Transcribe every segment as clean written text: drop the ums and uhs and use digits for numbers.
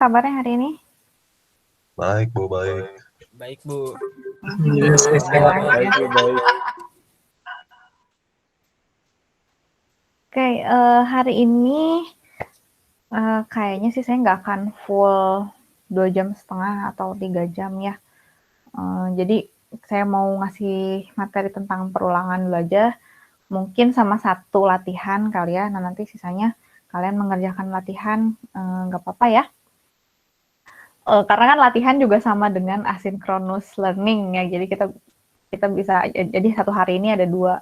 kabarnya hari ini? Baik, Bu, baik. Baik, Bu. Alhamdulillah. Baik, Bu, baik. Oke, hari ini kayaknya sih saya nggak akan full 2,5 jam atau 3 jam ya. Jadi saya mau ngasih materi tentang perulangan dulu aja, mungkin sama satu latihan kali ya. Nah nanti sisanya kalian mengerjakan latihan, nggak apa-apa ya. Karena kan latihan juga sama dengan asynchronous learning ya. Jadi kita bisa, jadi satu hari ini ada dua.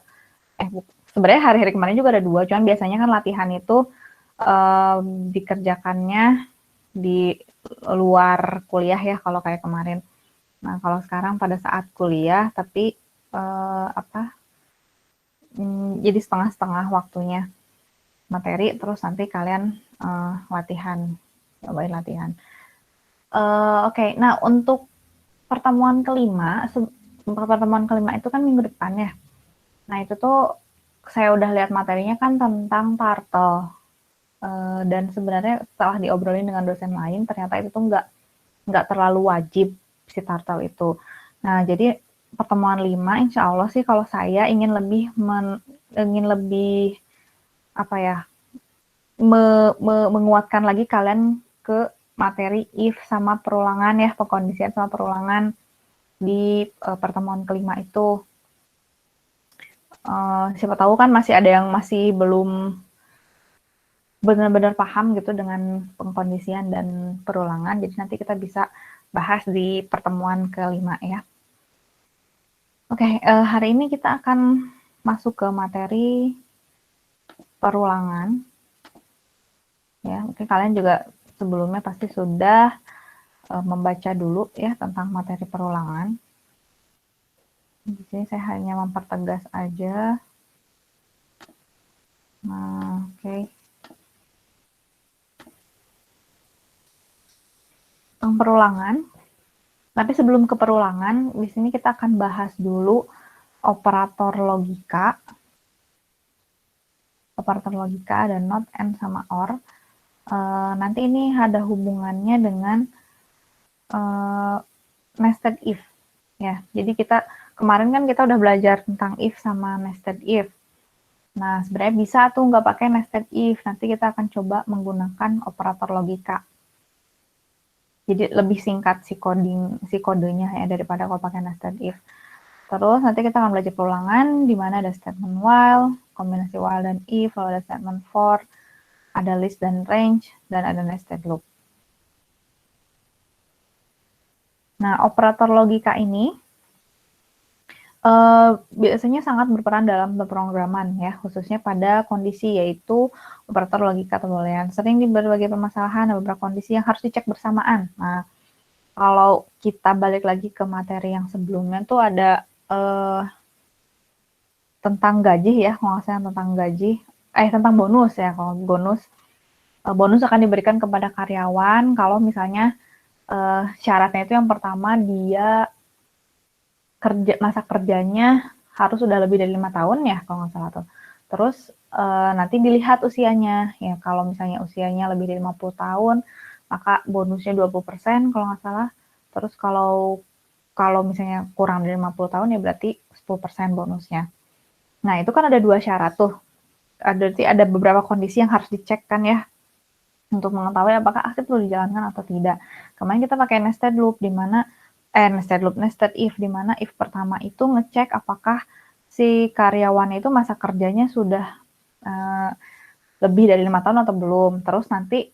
Sebenarnya hari-hari kemarin juga ada dua, cuman biasanya kan latihan itu dikerjakannya di luar kuliah ya kalau kayak kemarin. Nah kalau sekarang pada saat kuliah tapi jadi setengah-setengah waktunya materi, terus nanti kalian latihan, cobain latihan. Oke, nah untuk pertemuan kelima itu kan minggu depan ya. Nah itu tuh saya udah lihat materinya kan tentang turtle. Dan sebenarnya setelah diobrolin dengan dosen lain, ternyata itu tuh nggak terlalu wajib si turtle itu. Nah, jadi pertemuan 5, insya Allah sih kalau saya ingin lebih menguatkan lagi kalian ke materi if sama perulangan ya, pengkondisian sama perulangan di pertemuan kelima itu. Siapa tahu kan masih ada yang masih belum benar-benar paham gitu dengan pengkondisian dan perulangan, jadi nanti kita bisa bahas di pertemuan kelima ya. Oke, hari ini kita akan masuk ke materi perulangan ya. Mungkin kalian juga sebelumnya pasti sudah membaca dulu ya tentang materi perulangan. Di sini saya hanya mempertegas aja. Nah, oke. Tentang perulangan. Tapi sebelum ke perulangan, di sini kita akan bahas dulu operator logika. Operator logika ada not, and, sama or. Nanti ini ada hubungannya dengan nested if. Ya, jadi kemarin kan kita udah belajar tentang if sama nested if. Nah, sebenarnya bisa tuh nggak pakai nested if. Nanti kita akan coba menggunakan operator logika. Jadi lebih singkat si kodenya ya daripada kalau pakai nested if. Terus nanti kita akan belajar perulangan di mana ada statement while, kombinasi while dan if, lalu ada statement for, ada list dan range, dan ada nested loop. Nah, operator logika ini biasanya sangat berperan dalam pemrograman ya, khususnya pada kondisi yaitu operator logika Boolean. Sering di berbagai permasalahan ada beberapa kondisi yang harus dicek bersamaan. Nah, kalau kita balik lagi ke materi yang sebelumnya tuh ada tentang gaji ya, kalau nggak salah tentang gaji, tentang bonus ya. Kalau bonus akan diberikan kepada karyawan kalau misalnya syaratnya itu yang pertama dia masa kerjanya harus sudah lebih dari 5 tahun ya kalau nggak salah tuh. Terus nanti dilihat usianya ya, kalau misalnya usianya lebih dari 50 tahun maka bonusnya 20% kalau nggak salah. Terus kalau misalnya kurang dari 50 tahun ya berarti 10% bonusnya. Nah itu kan ada dua syarat tuh. Berarti ada beberapa kondisi yang harus dicek kan ya untuk mengetahui apakah aktif perlu dijalankan atau tidak. Kemarin kita pakai nested loop di mana nested if, di mana if pertama itu ngecek apakah si karyawan itu masa kerjanya sudah lebih dari 5 tahun atau belum. Terus nanti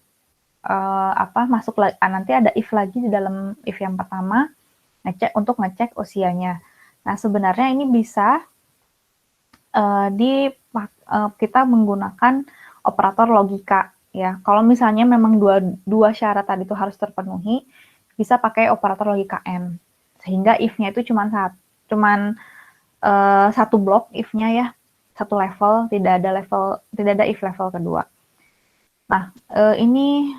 nanti ada if lagi di dalam if yang pertama untuk ngecek usianya. Nah sebenarnya ini bisa kita menggunakan operator logika ya. Kalau misalnya memang dua syarat tadi itu harus terpenuhi, bisa pakai operator logika and, sehingga if-nya itu cuman satu blok if-nya ya, satu level, tidak ada if level kedua. Nah ini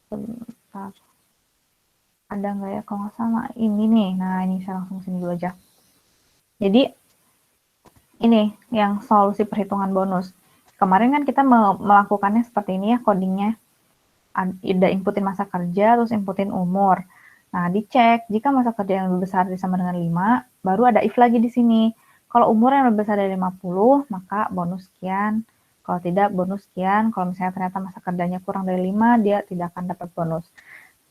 sebentar, ada nggak ya kalau nggak sama ini nih. Nah ini saya langsung sini dulu aja. Jadi ini yang solusi perhitungan bonus. Kemarin kan kita melakukannya seperti ini ya codingnya. Ada inputin masa kerja, terus inputin umur. Nah, dicek jika masa kerja yang lebih besar sama dengan 5, baru ada if lagi di sini. Kalau umur yang lebih besar dari 50, maka bonus sekian. Kalau tidak, bonus sekian. Kalau misalnya ternyata masa kerjanya kurang dari 5, dia tidak akan dapat bonus.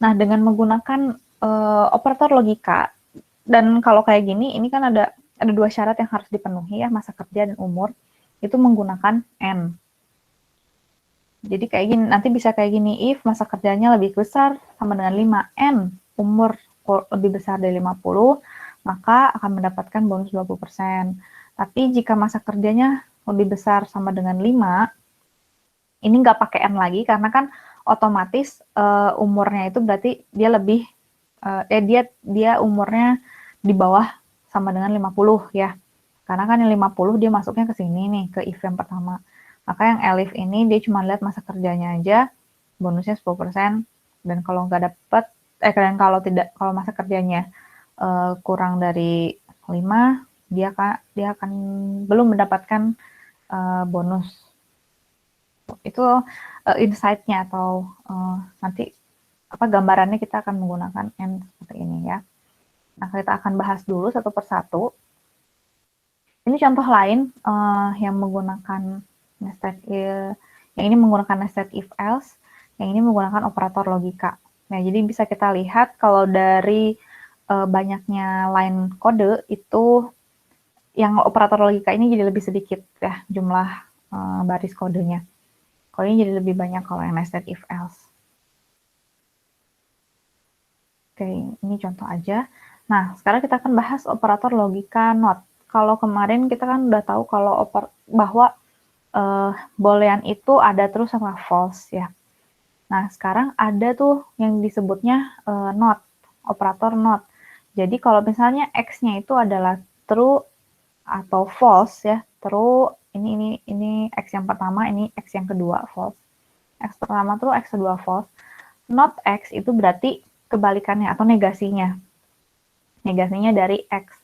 Nah, dengan menggunakan operator logika, dan kalau kayak gini, ini kan ada 2 syarat yang harus dipenuhi ya, masa kerja dan umur. Itu menggunakan N. Jadi kayak gini, nanti bisa kayak gini, if masa kerjanya lebih besar sama dengan 5, N umur lebih besar dari 50, maka akan mendapatkan bonus 20%. Tapi jika masa kerjanya lebih besar sama dengan 5, ini nggak pakai N lagi, karena kan otomatis umurnya itu berarti dia lebih, dia umurnya di bawah sama dengan 50 ya. Karena kan yang 50 dia masuknya ke sini nih, ke if yang pertama. Maka yang elif ini dia cuma lihat masa kerjanya aja, bonusnya 10%, dan kalau nggak dapet, kalau masa kerjanya kurang dari 5, dia akan belum mendapatkan bonus. Itu insight-nya atau nanti gambarannya kita akan menggunakan N seperti ini ya. Nah, kita akan bahas dulu satu persatu. Ini contoh lain yang menggunakan yang ini menggunakan nested if else, yang ini menggunakan operator logika. Nah, jadi bisa kita lihat kalau dari banyaknya line kode itu yang operator logika ini jadi lebih sedikit ya jumlah baris kodenya. Kalau ini jadi lebih banyak kalau yang nested if else. Oke, ini contoh aja. Nah, sekarang kita akan bahas operator logika not. Kalau kemarin kita kan udah tahu kalau bahwa boolean itu ada terus sama false ya. Nah, sekarang ada tuh yang disebutnya not, operator not. Jadi kalau misalnya X-nya itu adalah true atau false ya, true, ini X yang pertama, ini X yang kedua false. X pertama true, X kedua false. Not X itu berarti kebalikannya atau negasinya. Negasinya dari X.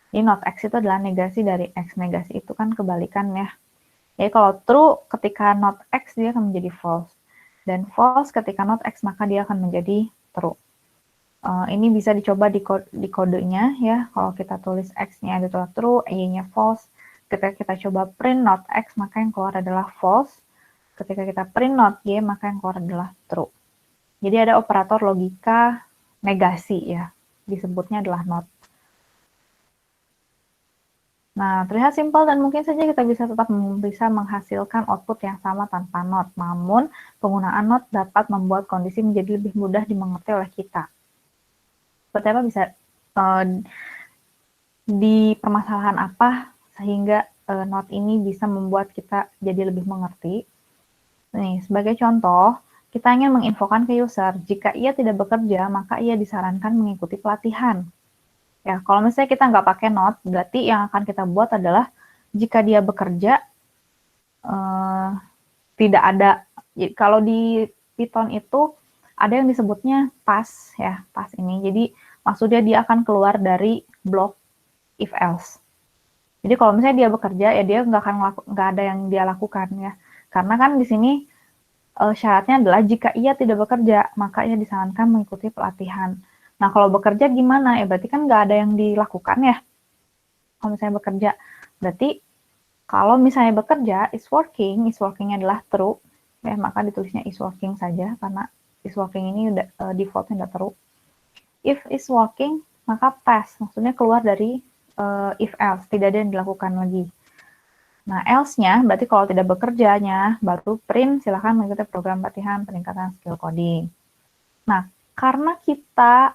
Jadi not X itu adalah negasi dari X. Negasi itu kan kebalikan ya. Jadi kalau true ketika not X dia akan menjadi false. Dan false ketika not X maka dia akan menjadi true. Ini bisa dicoba di kodenya ya. Kalau kita tulis X-nya adalah true, Y-nya false. Ketika kita coba print not X maka yang keluar adalah false. Ketika kita print not Y maka yang keluar adalah true. Jadi ada operator logika negasi ya. Disebutnya adalah not. Nah, terlihat simpel dan mungkin saja kita tetap bisa menghasilkan output yang sama tanpa not. Namun, penggunaan not dapat membuat kondisi menjadi lebih mudah dimengerti oleh kita. Seperti apa bisa di permasalahan apa sehingga not ini bisa membuat kita jadi lebih mengerti. Nih, sebagai contoh, kita ingin menginfokan ke user, jika ia tidak bekerja, maka ia disarankan mengikuti pelatihan. Ya, kalau misalnya kita nggak pakai not, berarti yang akan kita buat adalah jika dia bekerja, tidak ada. Kalau di Python itu ada yang disebutnya pass ya, pass ini. Jadi maksudnya dia akan keluar dari blok if else. Jadi kalau misalnya dia bekerja, ya dia nggak ada yang dia lakukan ya. Karena kan di sini syaratnya adalah jika ia tidak bekerja, maka ia disarankan mengikuti pelatihan. Nah, kalau bekerja gimana? Ya berarti kan nggak ada yang dilakukan ya. Kalau misalnya bekerja, berarti kalau misalnya bekerja, is working adalah true, ya maka ditulisnya is working saja, karena is working ini udah defaultnya udah true. If is working, maka pass, maksudnya keluar dari if else, tidak ada yang dilakukan lagi. Nah, else-nya berarti kalau tidak bekerjanya, baru print, silahkan mengikuti program pelatihan peningkatan skill coding. Nah, karena kita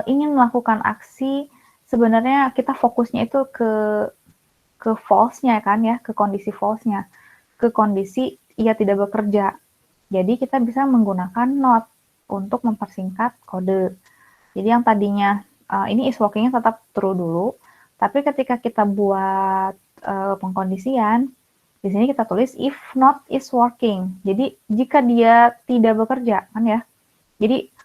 ingin melakukan aksi, sebenarnya kita fokusnya itu ke false-nya kan ya, ke kondisi false-nya, ke kondisi ia tidak bekerja. Jadi kita bisa menggunakan not untuk mempersingkat kode. Jadi yang tadinya ini is working-nya tetap true dulu, tapi ketika kita buat pengkondisian, di sini kita tulis if not is working. Jadi jika dia tidak bekerja kan ya. Jadi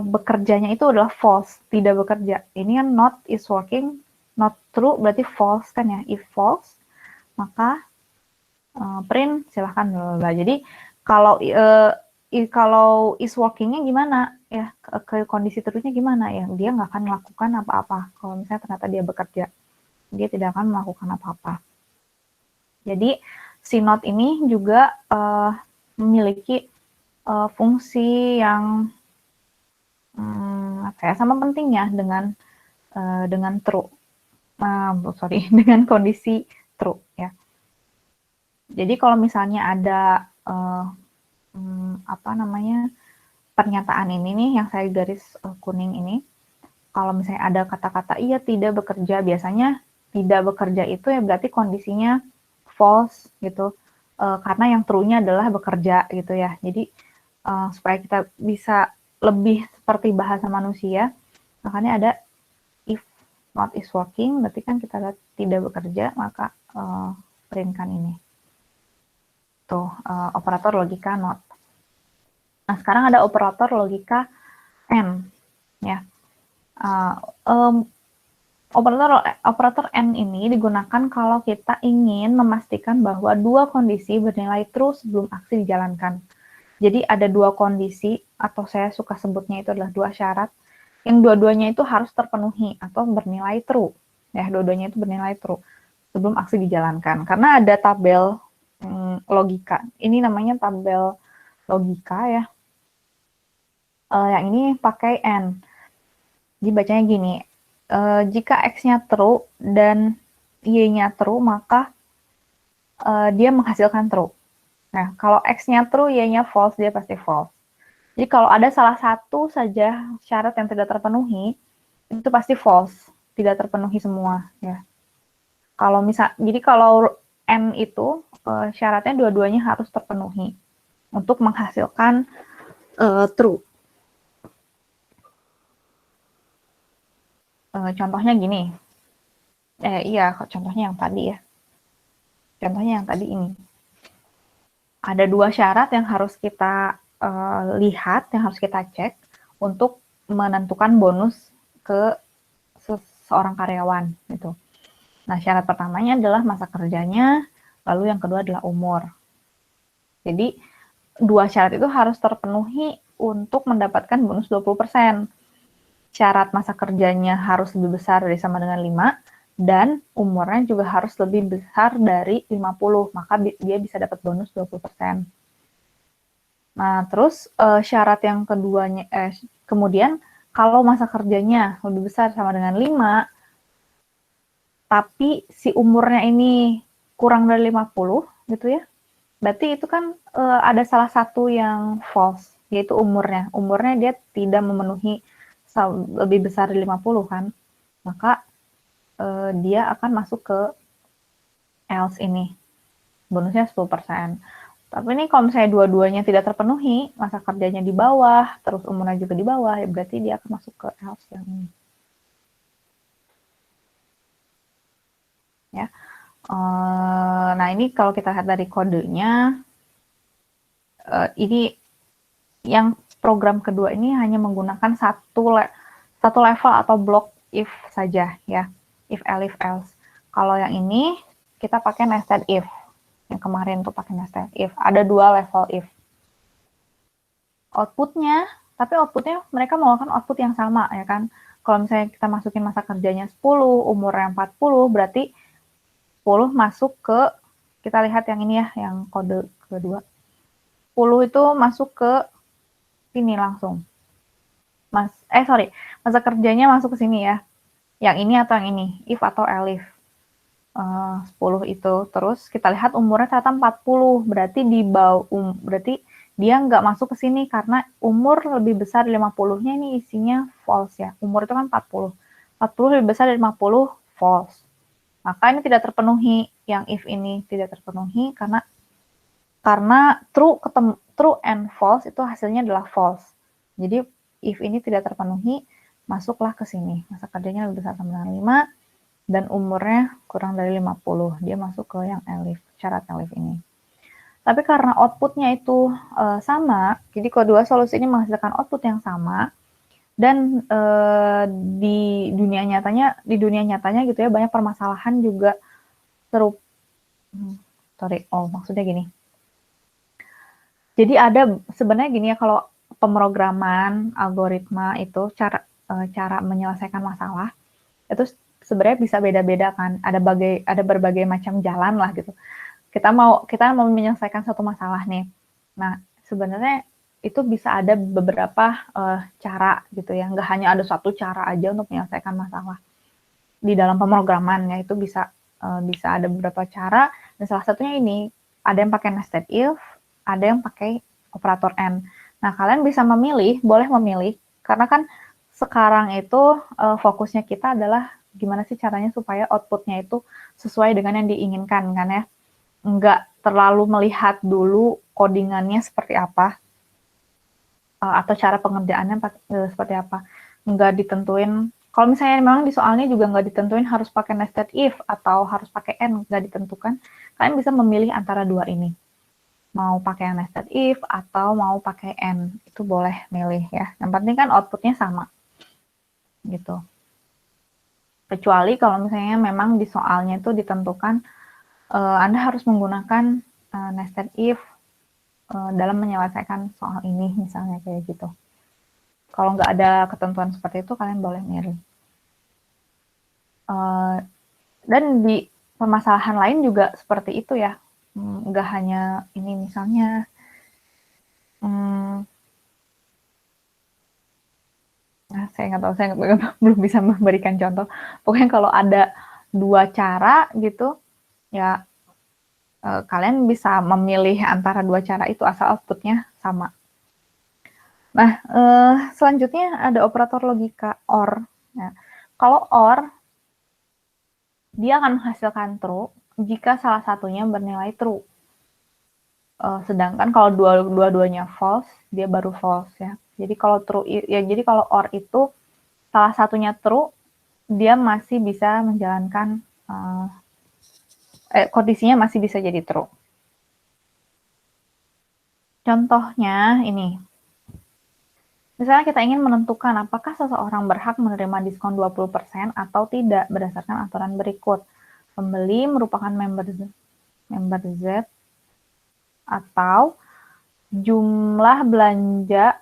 bekerjanya itu adalah false, tidak bekerja. Ini kan not is working, not true berarti false kan ya. If false, maka print silahkan. Jadi kalau kalau is working-nya gimana ya, ke kondisi terusnya gimana ya, dia nggak akan melakukan apa-apa. Kalau misalnya ternyata dia bekerja, dia tidak akan melakukan apa-apa. Jadi si not ini juga memiliki fungsi yang sama pentingnya dengan true, dengan kondisi true ya. Jadi kalau misalnya ada pernyataan ini nih yang saya garis kuning ini, kalau misalnya ada kata-kata iya tidak bekerja, biasanya tidak bekerja itu ya berarti kondisinya false gitu, karena yang true-nya adalah bekerja gitu ya. Jadi supaya kita bisa lebih seperti bahasa manusia, makanya ada if not is working, berarti kan kita lihat tidak bekerja, maka printkan ini. Tuh, operator logika not. Nah, sekarang ada operator logika and, ya. Operator and ini digunakan kalau kita ingin memastikan bahwa dua kondisi bernilai true sebelum aksi dijalankan. Jadi ada dua kondisi, atau saya suka sebutnya itu adalah dua syarat, yang dua-duanya itu harus terpenuhi atau bernilai true. Ya, dua-duanya itu bernilai true sebelum aksi dijalankan. Karena ada tabel logika. Ini namanya tabel logika ya. Yang ini pakai and. Jadi bacanya gini, jika X-nya true dan Y-nya true, maka dia menghasilkan true. Nah, kalau X-nya true, Y-nya false, dia pasti false. Jadi kalau ada salah satu saja syarat yang tidak terpenuhi, itu pasti false, tidak terpenuhi semua. Ya. Jadi kalau N itu syaratnya dua-duanya harus terpenuhi untuk menghasilkan true. Contohnya gini, contohnya yang tadi ya. Contohnya yang tadi ini. Ada dua syarat yang harus kita lihat, yang harus kita cek untuk menentukan bonus ke seorang karyawan gitu. Nah, syarat pertamanya adalah masa kerjanya, lalu yang kedua adalah umur. Jadi, dua syarat itu harus terpenuhi untuk mendapatkan bonus 20%. Syarat masa kerjanya harus lebih besar dari sama dengan 5, dan umurnya juga harus lebih besar dari 50, maka dia bisa dapat bonus 20%. Nah, terus syarat yang keduanya, kemudian kalau masa kerjanya lebih besar sama dengan 5, tapi si umurnya ini kurang dari 50 gitu ya, berarti itu kan ada salah satu yang false, yaitu umurnya. Umurnya dia tidak memenuhi lebih besar dari 50 kan, maka dia akan masuk ke else ini, bonusnya 10%. Tapi ini kalau misalnya dua-duanya tidak terpenuhi, masa kerjanya di bawah, terus umurnya juga di bawah, ya berarti dia akan masuk ke else yang ini. Ya. Nah, ini kalau kita lihat dari kodenya, ini yang program kedua ini hanya menggunakan satu level atau blok if saja ya, if else. Kalau yang ini kita pakai nested if. Yang kemarin tuh pakai nested if. Ada dua level if. Tapi outputnya mereka melakukan output yang sama ya kan. Kalau misalnya kita masukin masa kerjanya 10, umurnya 40, berarti 10 masuk ke, kita lihat yang ini ya, yang kode kedua. 10 itu masuk ke sini langsung. Masa kerjanya masuk ke sini ya. Yang ini atau yang ini, if atau elif. 10 itu. Terus kita lihat umurnya ternyata 40, berarti berarti dia nggak masuk ke sini karena umur lebih besar dari 50-nya ini isinya false ya. Umur itu kan 40. 40 lebih besar dari 50, false. Maka ini tidak terpenuhi, yang if ini tidak terpenuhi karena true and false itu hasilnya adalah false. Jadi if ini tidak terpenuhi, masuklah ke sini. Masa kerjanya lebih besar sama dengan 5 dan umurnya kurang dari 50. Dia masuk ke yang elif, syarat elif ini. Tapi karena outputnya itu sama, jadi kedua solusi ini menghasilkan output yang sama, dan di dunia nyatanya gitu ya, banyak permasalahan juga maksudnya gini. Jadi ada sebenarnya gini ya, kalau pemrograman algoritma itu cara menyelesaikan masalah itu sebenarnya bisa beda-beda kan. Ada berbagai macam jalan lah gitu. Kita mau menyelesaikan satu masalah nih. Nah, sebenarnya itu bisa ada beberapa cara gitu ya. Nggak hanya ada satu cara aja untuk menyelesaikan masalah. Di dalam pemrograman ya itu bisa ada beberapa cara, dan salah satunya ini ada yang pakai nested if, ada yang pakai operator and. Nah, kalian bisa boleh memilih, karena kan sekarang itu fokusnya kita adalah gimana sih caranya supaya outputnya itu sesuai dengan yang diinginkan kan ya. Nggak terlalu melihat dulu codingannya seperti apa, atau cara pengerjaannya seperti apa. Nggak ditentuin, kalau misalnya memang di soalnya juga nggak ditentuin harus pakai nested if atau harus pakai and, nggak ditentukan. Kalian bisa memilih antara dua ini. Mau pakai yang nested if atau mau pakai and, itu boleh milih ya. Yang penting kan outputnya sama. Gitu. Kecuali kalau misalnya memang di soalnya itu ditentukan Anda harus menggunakan nested if dalam menyelesaikan soal ini, misalnya kayak gitu. Kalau nggak ada ketentuan seperti itu, kalian boleh milih. Dan di permasalahan lain juga seperti itu ya. Nggak hanya ini, misalnya saya nggak tahu, saya belum bisa memberikan contoh. Pokoknya kalau ada dua cara gitu, ya kalian bisa memilih antara dua cara itu asal outputnya sama. Nah, selanjutnya ada operator logika OR. Nah, kalau OR, dia akan menghasilkan true jika salah satunya bernilai true. Sedangkan kalau dua-duanya false, dia baru false ya. Jadi kalau OR itu salah satunya true, dia masih bisa menjalankan kondisinya masih bisa jadi true. Contohnya ini. Misalnya kita ingin menentukan apakah seseorang berhak menerima diskon 20% atau tidak berdasarkan aturan berikut. Pembeli merupakan member Z atau jumlah belanja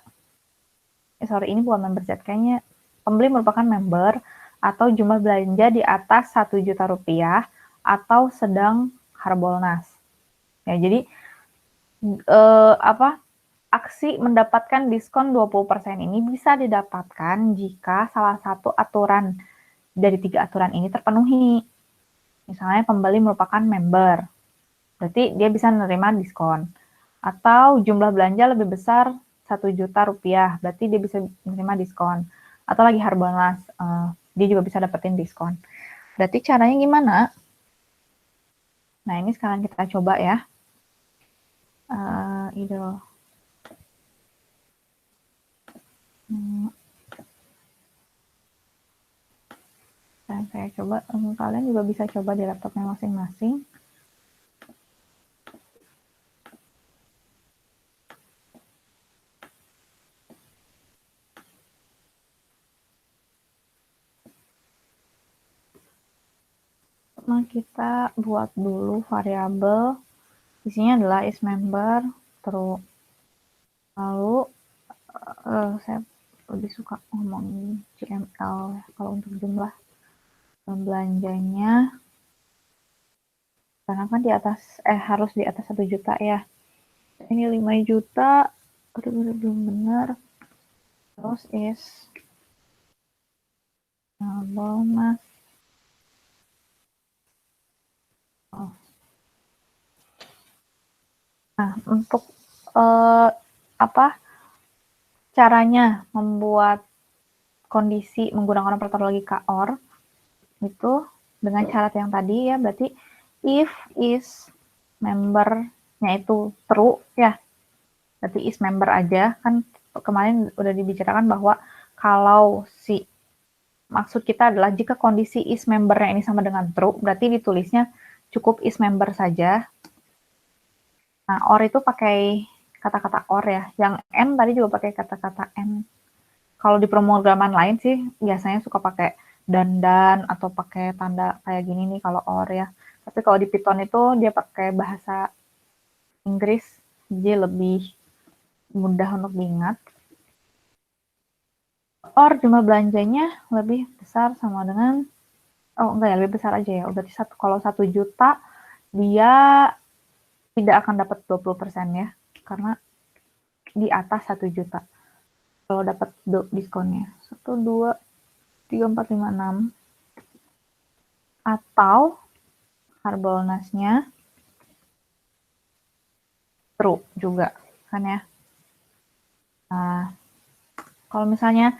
ini bukan member Z, kayaknya pembeli merupakan member atau jumlah belanja di atas 1 juta rupiah atau sedang harbolnas. Ya, jadi aksi mendapatkan diskon 20% ini bisa didapatkan jika salah satu aturan dari 3 aturan ini terpenuhi. Misalnya pembeli merupakan member, berarti dia bisa menerima diskon. Atau jumlah belanja lebih besar 1 juta rupiah, berarti dia bisa menerima diskon. Atau lagi harbolnas, dia juga bisa dapetin diskon. Berarti caranya gimana? Nah, ini sekarang kita coba ya. Dan saya coba, kalian juga bisa coba di laptopnya masing-masing. Nah, kita buat dulu variabel, isinya adalah isMember, terus lalu saya lebih suka ngomong CML kalau untuk jumlah belanjanya, karena kan harus di atas 1 juta ya. Ini 5 juta, belum benar. Terus bonus. Nah, untuk caranya membuat kondisi menggunakan operator logika OR itu dengan syarat yang tadi ya, berarti if is membernya itu true ya, berarti is member aja. Kan kemarin udah dibicarakan bahwa kalau maksud kita adalah jika kondisi is membernya ini sama dengan true, berarti ditulisnya cukup is member saja. Nah, OR itu pakai kata-kata OR ya. Yang N tadi juga pakai kata-kata N. Kalau di pemrograman lain sih biasanya suka pakai dan atau pakai tanda kayak gini nih kalau OR ya. Tapi kalau di Python itu dia pakai bahasa Inggris, jadi lebih mudah untuk diingat. Or jumlah belanjanya lebih besar sama dengan, oh enggak ya, lebih besar aja ya. Berarti kalau 1 juta dia tidak akan dapat 20% ya, karena di atas 1 juta. Kalau dapat diskonnya 1, 2, 3, 4, 5, 6. Atau Harbolnasnya true juga kan ya. Nah, kalau misalnya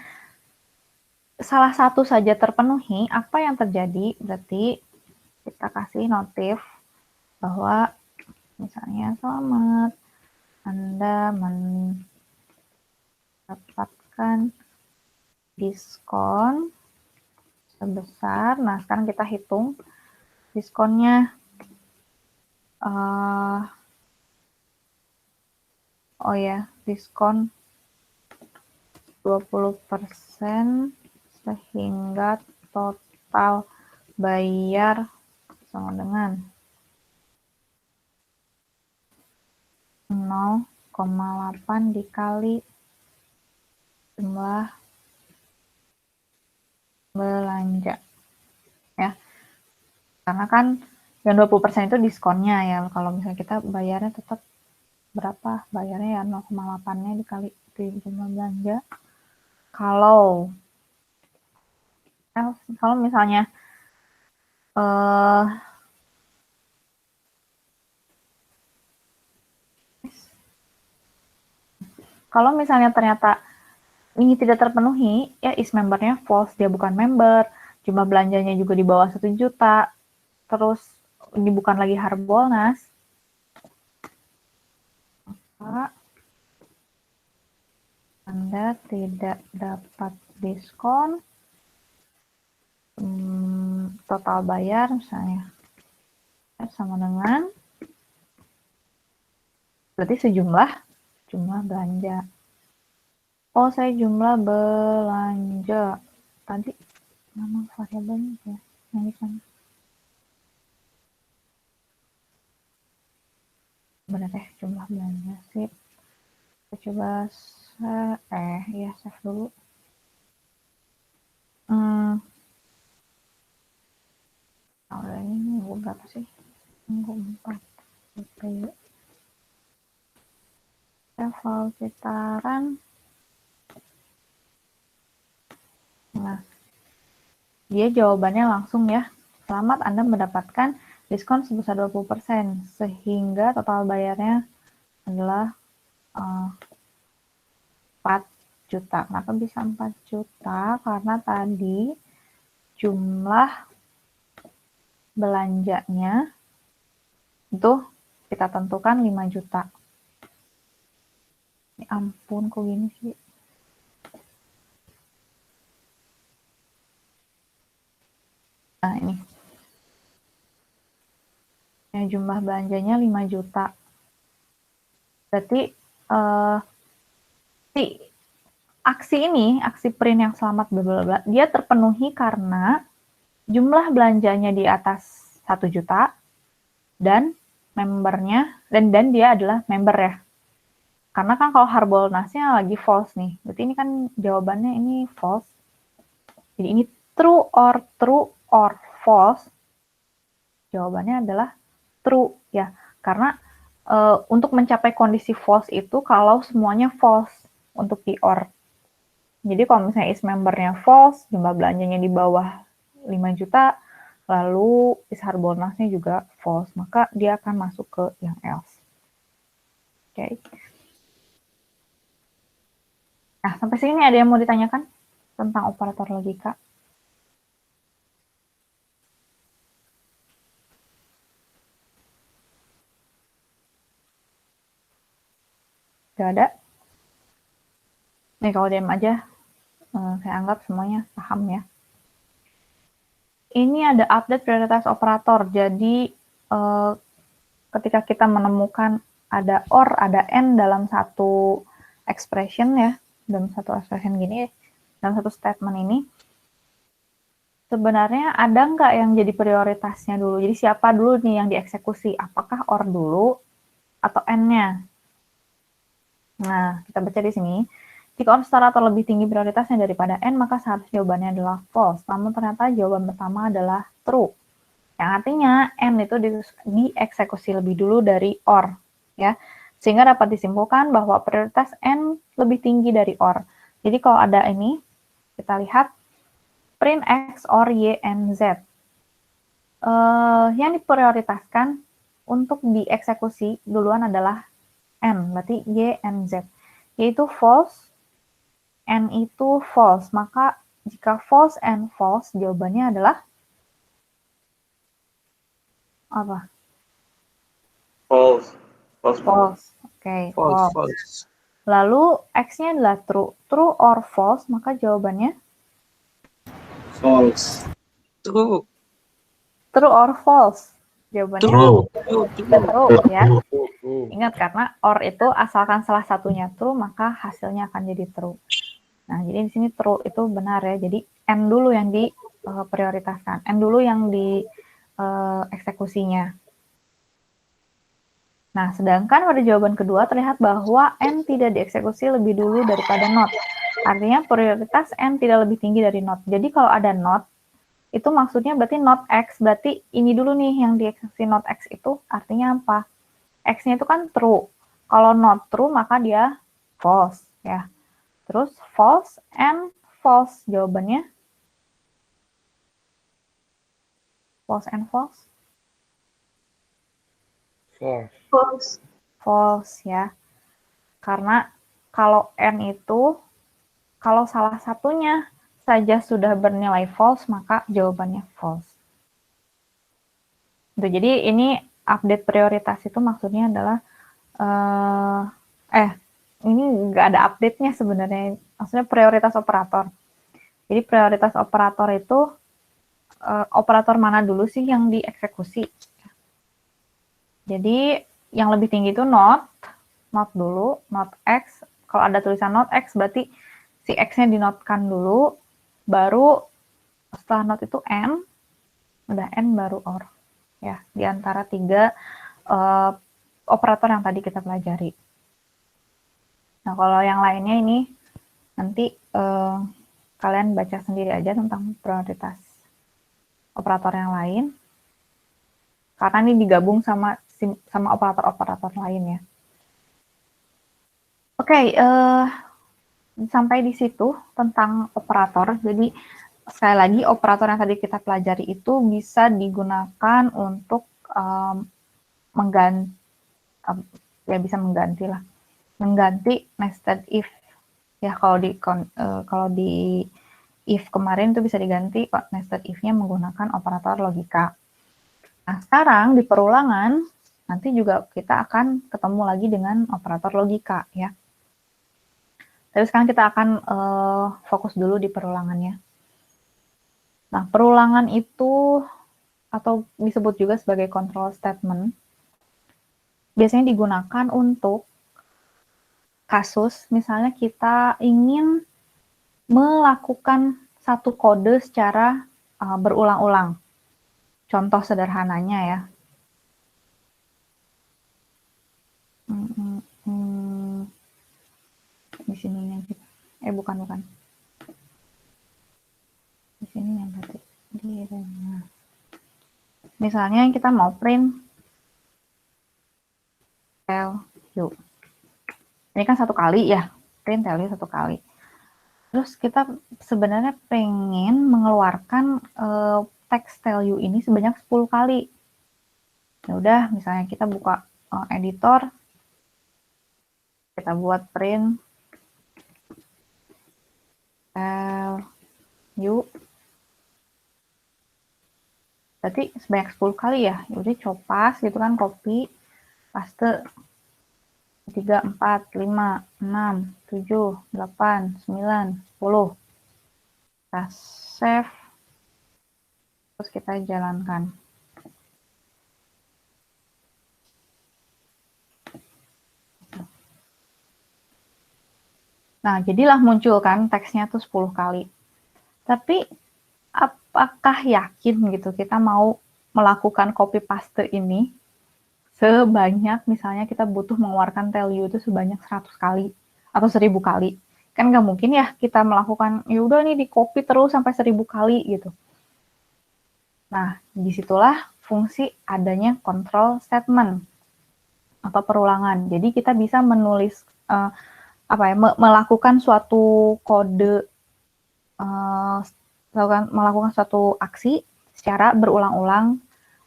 salah satu saja terpenuhi, apa yang terjadi? Berarti kita kasih notif bahwa misalnya selamat, Anda mendapatkan diskon sebesar, nah sekarang kita hitung diskonnya, oh ya, diskon 20% sehingga total bayar sama dengan 0,8 dikali jumlah belanja ya, karena kan yang 20% itu diskonnya ya. Kalau misalnya kita bayarnya tetap berapa, bayarnya ya 0,8-nya dikali jumlah belanja. Kalau misalnya kalau misalnya ternyata ini tidak terpenuhi, ya is membernya false, dia bukan member, jumlah belanjanya juga di bawah 1 juta, terus ini bukan lagi Harbolnas, maka Anda tidak dapat diskon, total bayar misalnya sama dengan, berarti sejumlah belanja. Oh, saya jumlah belanja. Tadi nama variabelnya ya, yang di sana. Benar deh, jumlah belanja. Sip. Kita coba ya save dulu. Ini minggu berapa sih? Minggu 4. Level sekitaran. Nah, dia jawabannya langsung ya. Selamat, Anda mendapatkan diskon sebesar 20%, sehingga total bayarnya adalah 4 juta. Kenapa bisa 4 juta? Karena tadi jumlah belanjanya itu kita tentukan 5 juta. Ya ampun, kok gini sih? Nah, ini. Ya, jumlah belanjanya 5 juta. Berarti si aksi print yang selamat bla bla bla, dia terpenuhi karena jumlah belanjanya di atas 1 juta dan membernya dan dia adalah member ya. Karena kan kalau Harbolnasnya lagi false nih. Berarti ini kan jawabannya ini false. Jadi ini true or false. Jawabannya adalah true ya. Karena untuk mencapai kondisi false itu kalau semuanya false untuk di or. Jadi kalau misalnya is membernya false, jumlah belanjanya di bawah 5 juta, lalu is Harbolnasnya juga false, maka dia akan masuk ke yang else. Oke. Nah, sampai sini ada yang mau ditanyakan tentang operator logika? Gak ada? Nih, kalau diam aja, saya anggap semuanya paham ya. Ini ada update prioritas operator. Jadi, ketika kita menemukan ada or, ada and dalam satu expression ya, dalam satu expression gini, dalam satu statement ini, sebenarnya ada nggak yang jadi prioritasnya dulu? Jadi siapa dulu nih yang dieksekusi? Apakah or dulu atau and-nya? Nah, kita baca di sini. Jika on setara atau lebih tinggi prioritasnya daripada N, maka seharusnya jawabannya adalah false. Namun ternyata jawaban pertama adalah true. Yang artinya N itu dieksekusi lebih dulu dari OR. Ya. Sehingga dapat disimpulkan bahwa prioritas N lebih tinggi dari OR. Jadi kalau ada ini, kita lihat print X, OR, Y, and Z. Yang diprioritaskan untuk dieksekusi duluan adalah N, berarti Y, and Z. Yaitu false, N itu false. Maka jika false and false, jawabannya adalah apa? False. False. Oke, false. False. Lalu X-nya adalah true. True or false, maka jawabannya False. True. true or false. Jawabannya True. true ya. Ingat karena or itu asalkan salah satunya true, maka hasilnya akan jadi true. Nah, jadi di sini true itu benar ya. Jadi N dulu yang diprioritaskan. N dulu yang di eksekusinya. Nah, sedangkan pada jawaban kedua terlihat bahwa N tidak dieksekusi lebih dulu daripada not. Artinya prioritas N tidak lebih tinggi dari not. Jadi kalau ada not, itu maksudnya berarti not X, berarti ini dulu nih yang dieksekusi not X itu artinya apa? X-nya itu kan true. Kalau not true, maka dia false. Ya. Terus false and false. Jawabannya false and false. False. False ya. Karena kalau N itu, kalau salah satunya saja sudah bernilai false, maka jawabannya false. Jadi ini update prioritas itu maksudnya adalah, ini nggak ada update-nya sebenarnya, maksudnya prioritas operator. Jadi prioritas operator itu, operator mana dulu sih yang dieksekusi? Jadi yang lebih tinggi itu not dulu, not X. Kalau ada tulisan not X berarti si X-nya dinotkan dulu, baru setelah not itu N, udah N baru OR. Ya, di antara tiga operator yang tadi kita pelajari. Nah, kalau yang lainnya ini nanti kalian baca sendiri aja tentang prioritas operator yang lain. Karena ini digabung sama operator-operator lain ya. Oke, sampai di situ tentang operator. Jadi sekali lagi operator yang tadi kita pelajari itu bisa digunakan untuk mengganti nested if. Ya kalau di if kemarin itu bisa diganti nested if-nya menggunakan operator logika. Nah, sekarang di perulangan nanti juga kita akan ketemu lagi dengan operator logika ya. Tapi sekarang kita akan fokus dulu di perulangannya. Nah, perulangan itu atau disebut juga sebagai control statement biasanya digunakan untuk kasus misalnya kita ingin melakukan satu kode secara berulang-ulang. Contoh sederhananya ya. Di sininya kita. Bukan. Di sini yang berarti nah. Misalnya kita mau print tell you. Ini kan satu kali ya, print tell you satu kali. Terus kita sebenarnya pengen mengeluarkan teks tell you ini sebanyak 10 kali. Ya udah, misalnya kita buka editor, kita buat print tell you. Berarti sebanyak 10 kali ya. Udah copas gitu kan, copy, paste 3, 4, 5, 6, 7, 8, 9, 10. Kita save. Terus kita jalankan. Nah, jadilah muncul kan teksnya tuh 10 kali. Tapi apakah yakin gitu kita mau melakukan copy paste ini sebanyak misalnya kita butuh mengeluarkan value itu sebanyak 100 kali atau 1000 kali. Kan nggak mungkin ya kita melakukan, ya udah nih di copy terus sampai 1000 kali gitu. Nah, disitulah fungsi adanya control statement atau perulangan. Jadi kita bisa menulis melakukan suatu kode, melakukan suatu aksi secara berulang-ulang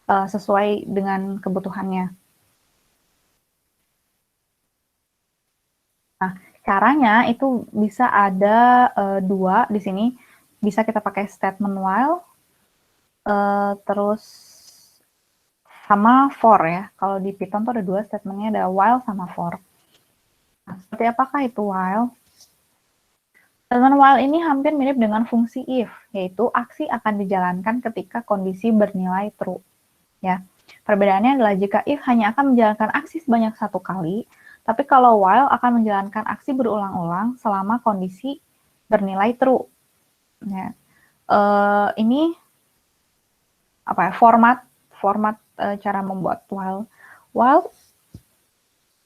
sesuai dengan kebutuhannya. Nah, caranya itu bisa ada dua di sini. Bisa kita pakai statement while, terus sama for ya. Kalau di Python tuh ada dua statementnya, ada while sama for. Nah, seperti apakah itu while? Statement while ini hampir mirip dengan fungsi if, yaitu aksi akan dijalankan ketika kondisi bernilai true. Ya, perbedaannya adalah jika if hanya akan menjalankan aksi sebanyak 1 kali, tapi kalau while akan menjalankan aksi berulang-ulang selama kondisi bernilai true. Ya. Ini format cara membuat while. While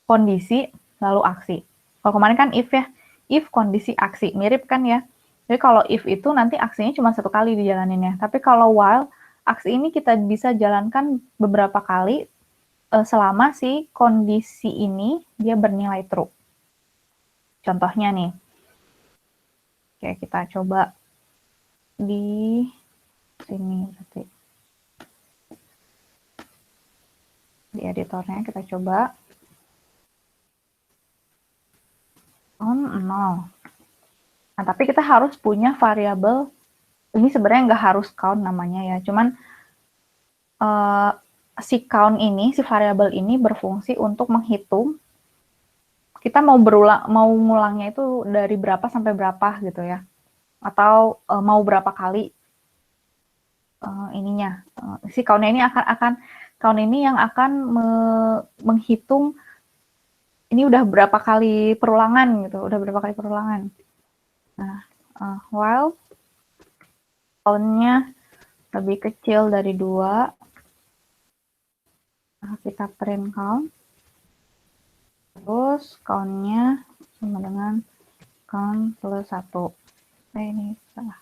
kondisi lalu aksi. Kalau kemarin kan if ya, if kondisi aksi, mirip kan ya. Jadi kalau if itu nanti aksinya cuma 1 kali dijalaninnya. Tapi kalau while, aksi ini kita bisa jalankan beberapa kali selama si kondisi ini dia bernilai true. Contohnya nih. Oke, kita coba di sini berarti. Di editornya kita coba. Count 0. Nah, tapi kita harus punya variabel. Ini sebenarnya nggak harus count namanya ya. Cuman si count ini, si variabel ini berfungsi untuk menghitung kita mau ngulangnya itu dari berapa sampai berapa gitu ya, atau mau berapa kali ininya. Si count-nya ini count ini yang akan menghitung ini udah berapa kali perulangan gitu, udah berapa kali perulangan. Nah, while count-nya lebih kecil dari 2, kita print count. Terus count-nya sama dengan count plus 1. Ini salah.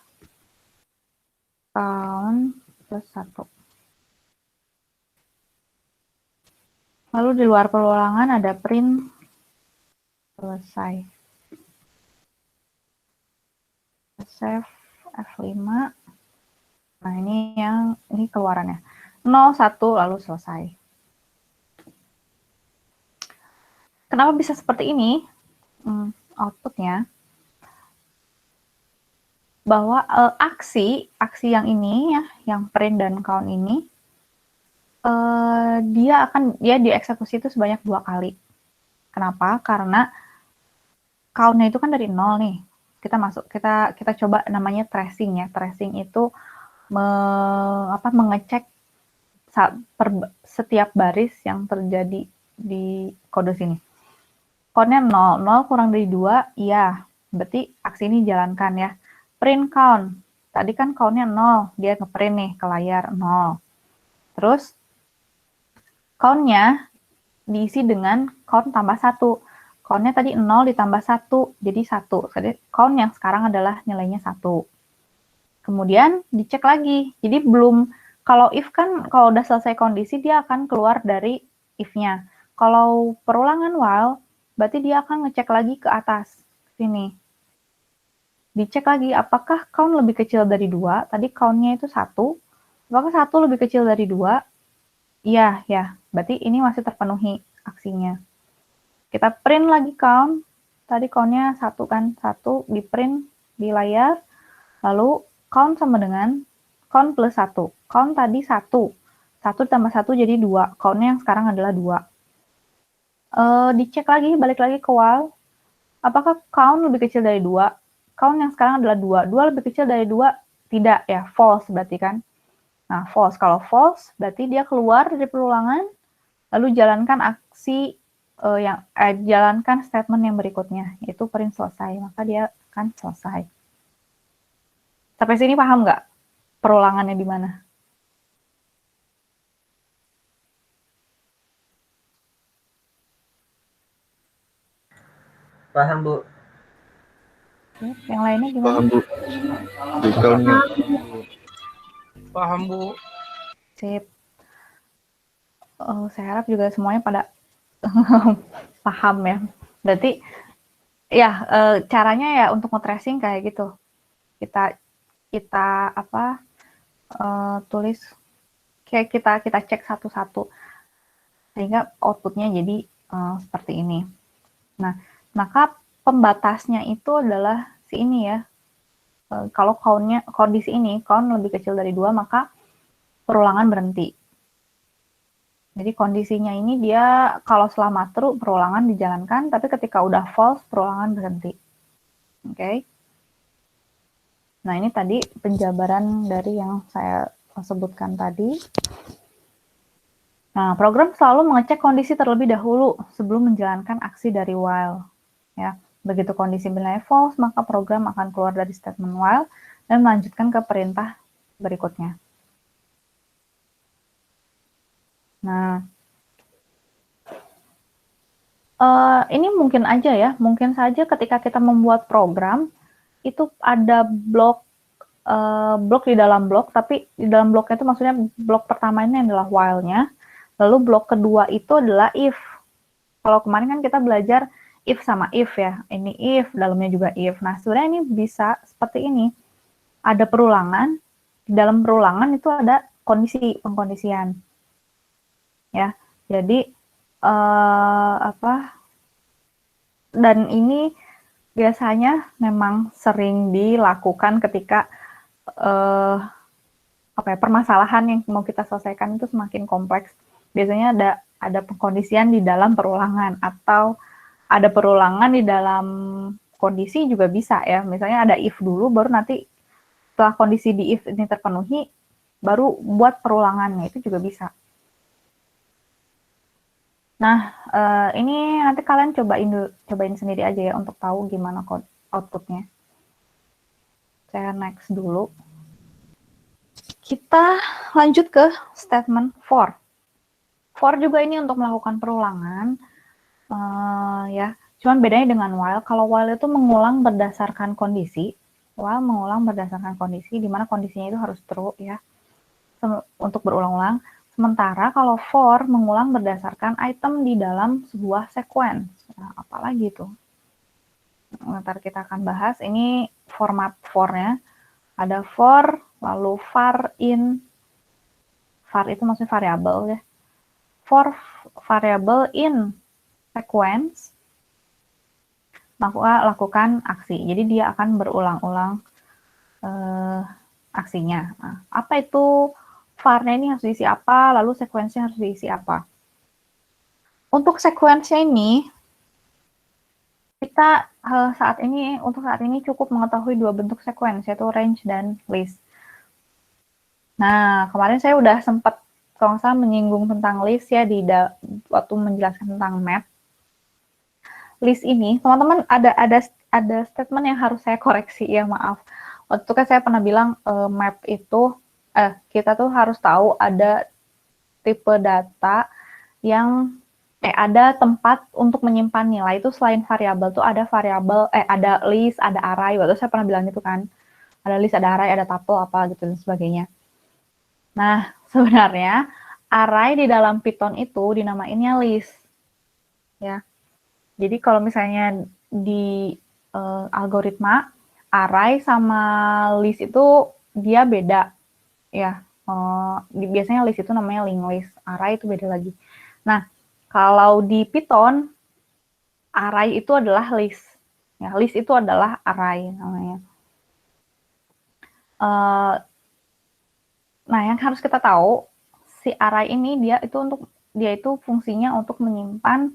Count plus 1. Lalu di luar perulangan ada print selesai. Save F5. Nah, ini keluarannya. 0, 1, lalu selesai. Kenapa bisa seperti ini? Outputnya bahwa aksi yang ini ya, yang print dan count ini dia dieksekusi itu sebanyak 2 kali. Kenapa? Karena count-nya itu kan dari 0 nih. Kita coba namanya tracing ya. Tracing itu mengecek setiap baris yang terjadi di kode sini. Count-nya 0, 0 kurang dari 2, iya, berarti aksi ini jalankan ya. Print count, tadi kan count-nya 0, dia ngeprint nih ke layar 0. Terus, count-nya diisi dengan count tambah 1. Count-nya tadi 0 ditambah 1, jadi 1. Jadi, count yang sekarang adalah nilainya 1. Kemudian, dicek lagi. Jadi, kalau if kan, kalau udah selesai kondisi, dia akan keluar dari if-nya. Kalau perulangan while, berarti dia akan ngecek lagi ke atas, sini. Dicek lagi, apakah count lebih kecil dari 2? Tadi count-nya itu 1. Apakah 1 lebih kecil dari 2? Iya, ya. Berarti ini masih terpenuhi aksinya. Kita print lagi count. Tadi count-nya 1 kan? 1 di print di layar. Lalu count sama dengan count plus 1. Count tadi 1. 1 tambah 1 jadi 2. Count-nya yang sekarang adalah 2. Dicek lagi, balik lagi ke while. Apakah count lebih kecil dari 2? Count yang sekarang adalah 2. 2 lebih kecil dari 2? Tidak ya, false berarti kan. Nah, false. Kalau false, berarti dia keluar dari perulangan, lalu jalankan aksi jalankan statement yang berikutnya, yaitu print selesai. Maka dia akan selesai. Sampai sini paham nggak perulangannya di mana? Paham, Bu. Sip. Yang lainnya gimana? Paham, Bu. Detailnya. Paham, Bu. Sip. Saya harap juga semuanya pada paham ya. Berarti ya caranya ya untuk nge-tracing kayak gitu. Kita apa tulis kayak kita cek satu-satu sehingga outputnya jadi seperti ini. Nah, maka pembatasnya itu adalah si ini ya. Kalau kondisi ini count lebih kecil dari 2, maka perulangan berhenti. Jadi kondisinya ini dia kalau selama true perulangan dijalankan, tapi ketika udah false perulangan berhenti. Oke. Okay? Nah, ini tadi penjabaran dari yang saya sebutkan tadi. Nah, program selalu mengecek kondisi terlebih dahulu sebelum menjalankan aksi dari while. Ya, begitu kondisi nilai false, maka program akan keluar dari statement while dan melanjutkan ke perintah berikutnya. Nah, ini mungkin aja ya, mungkin saja ketika kita membuat program, itu ada blok di dalam blok, tapi di dalam bloknya itu maksudnya blok pertama ini adalah while-nya, lalu blok kedua itu adalah if. Kalau kemarin kan kita belajar if sama if ya, ini if, dalamnya juga if. Nah, sebenarnya ini bisa seperti ini. Ada perulangan, di dalam perulangan itu ada kondisi, pengkondisian. Ya, jadi dan ini biasanya memang sering dilakukan ketika permasalahan yang mau kita selesaikan itu semakin kompleks. Biasanya ada pengkondisian di dalam perulangan atau ada perulangan di dalam kondisi juga bisa ya. Misalnya ada if dulu, baru nanti setelah kondisi di if ini terpenuhi, baru buat perulangannya, itu juga bisa. Nah, ini nanti kalian cobain sendiri aja ya untuk tahu gimana outputnya. Saya next dulu. Kita lanjut ke statement for. For juga ini untuk melakukan perulangan, ya. Cuman bedanya dengan while. Kalau while itu mengulang berdasarkan kondisi, while mengulang berdasarkan kondisi, di mana kondisinya itu harus true ya, untuk berulang-ulang. Sementara kalau for mengulang berdasarkan item di dalam sebuah sequence. Nah, apalagi itu? Ntar kita akan bahas. Ini format for-nya. Ada for, lalu var in. Var itu maksudnya variabel ya. For variable in sequence, lakukan aksi. Jadi dia akan berulang-ulang aksinya. Nah, apa itu var-nya ini harus diisi apa, lalu sekuensinya harus diisi apa. Untuk sekuensinya ini, kita untuk saat ini cukup mengetahui 2 bentuk sekuens, yaitu range dan list. Nah, kemarin saya udah sempat kalau nggak salah menyinggung tentang list ya waktu menjelaskan tentang map. List ini, teman-teman ada statement yang harus saya koreksi ya, maaf. Waktu itu kan saya pernah bilang map itu kita tuh harus tahu ada tipe data yang ada tempat untuk menyimpan nilai itu selain variabel tuh ada ada list, ada array. Waktu saya pernah bilang itu kan. Ada list, ada array, ada tuple apa gitu dan sebagainya. Nah, sebenarnya array di dalam Python itu dinamainnya list. Ya. Jadi kalau misalnya di algoritma array sama list itu dia beda ya. Biasanya list itu namanya linked list, array itu beda lagi. Nah, kalau di Python array itu adalah list. Ya, list itu adalah array namanya. Nah, yang harus kita tahu si array ini dia itu fungsinya untuk menyimpan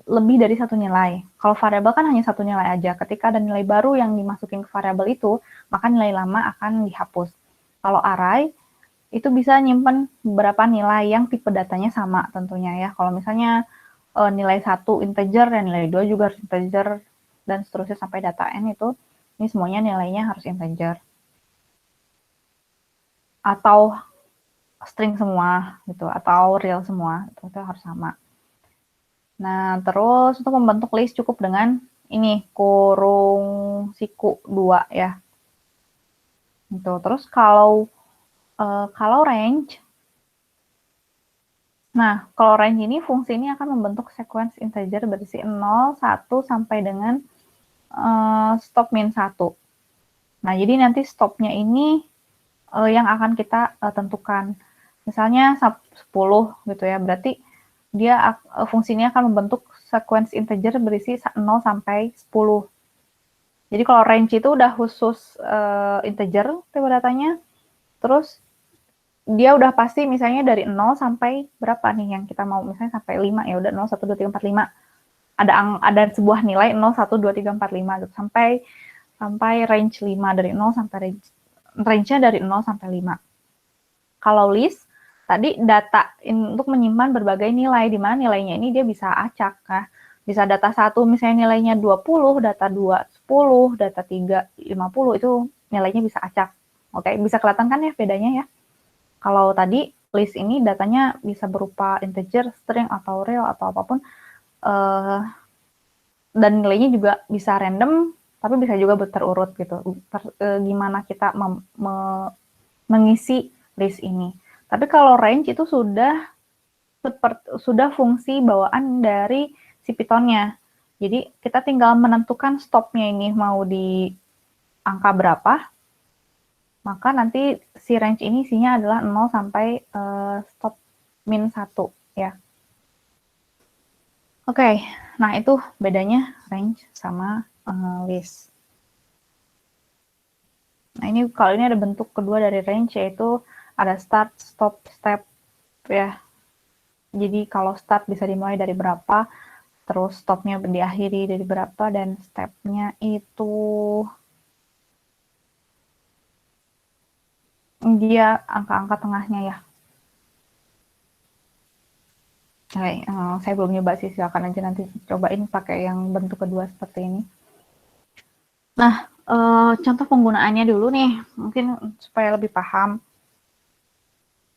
lebih dari satu nilai. Kalau variabel kan hanya satu nilai aja. Ketika ada nilai baru yang dimasukin ke variabel itu, maka nilai lama akan dihapus. Kalau array itu bisa nyimpan beberapa nilai yang tipe datanya sama tentunya ya. Kalau misalnya nilai 1 integer dan nilai 2 juga harus integer dan seterusnya sampai data n itu, ini semuanya nilainya harus integer. Atau string semua gitu, atau real semua, itu harus sama. Nah, terus untuk membentuk list cukup dengan ini, kurung siku 2 ya. Gitu. Terus kalau range, nah kalau range ini fungsi ini akan membentuk sequence integer berisi 0, 1 sampai dengan stop min 1. Nah, jadi nanti stopnya ini yang akan kita tentukan. Misalnya 10 gitu ya, berarti dia fungsinya akan membentuk sequence integer berisi 0 sampai 10. Jadi kalau range itu udah khusus integer tipe datanya, terus dia udah pasti misalnya dari 0 sampai berapa nih yang kita mau, misalnya sampai 5 ya udah 0, 1, 2, 3, 4, 5. Ada sebuah nilai 0, 1, 2, 3, 4, 5 gitu. Sampai range 5 dari 0 sampai range-nya dari 0 sampai 5. Kalau list tadi data untuk menyimpan berbagai nilai, di mana nilainya ini dia bisa acak. Nah, bisa data 1 misalnya nilainya 20, data 2 10, data 3 50, itu nilainya bisa acak. Oke, bisa kelihatan kan ya bedanya ya. Kalau tadi list ini datanya bisa berupa integer, string, atau real, atau apapun. Dan nilainya juga bisa random, tapi bisa juga terurut gitu. Gimana kita mengisi list ini. Tapi kalau range itu sudah fungsi bawaan dari si Python-nya. Jadi kita tinggal menentukan stopnya ini mau di angka berapa, maka nanti si range ini isinya adalah 0 sampai stop min 1 ya. Oke, nah itu bedanya range sama list. Nah ini kalau ini ada bentuk kedua dari range, yaitu ada start, stop, step ya. Jadi kalau start bisa dimulai dari berapa, terus stopnya diakhiri dari berapa, dan stepnya itu dia angka-angka tengahnya ya. Oke, saya belum nyoba sih, silakan aja nanti cobain pakai yang bentuk kedua seperti ini. Nah, contoh penggunaannya dulu nih, mungkin supaya lebih paham.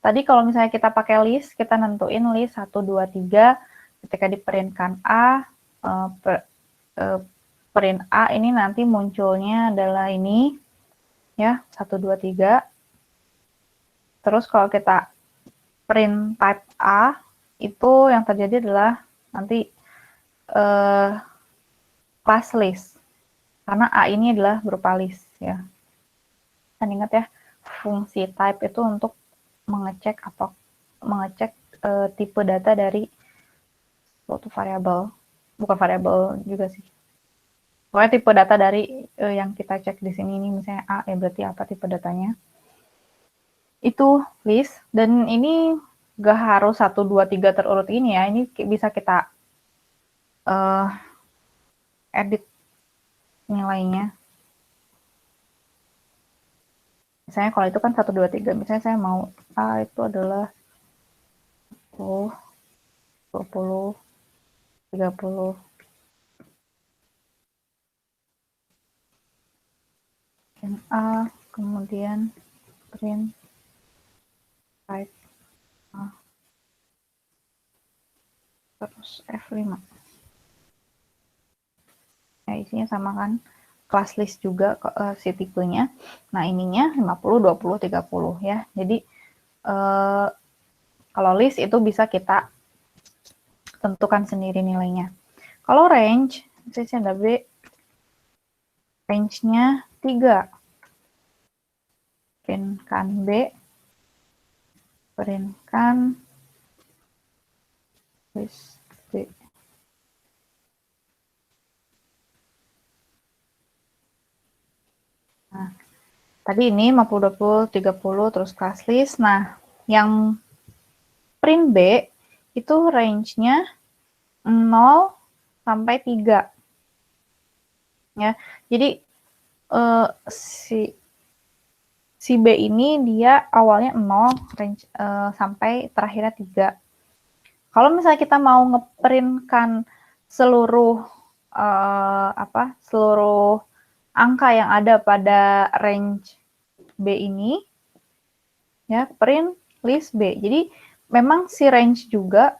Tadi kalau misalnya kita pakai list, kita nentuin list 1, 2, 3, ketika diperintkan A, print A ini nanti munculnya adalah ini, ya, 1, 2, 3. Terus kalau kita print type A, itu yang terjadi adalah nanti class list. Karena A ini adalah berupa list ya. Kan ingat ya, fungsi type itu untuk mengecek tipe data dari suatu variabel. Bukan variabel juga sih. Pokoknya tipe data dari yang kita cek di sini ini misalnya A, ya berarti apa tipe datanya. Itu list, dan ini gak harus 1, 2, 3 terurut ini ya. Ini bisa kita edit nilainya. Misalnya kalau itu kan 1, 2, 3, misalnya saya mau A itu adalah 10, 20, 30. Dan A, kemudian print type A, terus F5. Ya, isinya sama kan, class list juga si tipenya. Nah, ininya 50, 20, 30 ya. Jadi kalau list itu bisa kita tentukan sendiri nilainya. Kalau range, misalnya ada B, range-nya 3. Printkan B, printkan list B. Nah, tadi ini 50, 20, 30, terus class list. Nah, yang print B itu range-nya 0 sampai 3. Ya, jadi si B ini dia awalnya 0 range sampai terakhirnya 3. Kalau misalnya kita mau ngeprintkan seluruh seluruh angka yang ada pada range B ini, ya, print list B. Jadi memang si range juga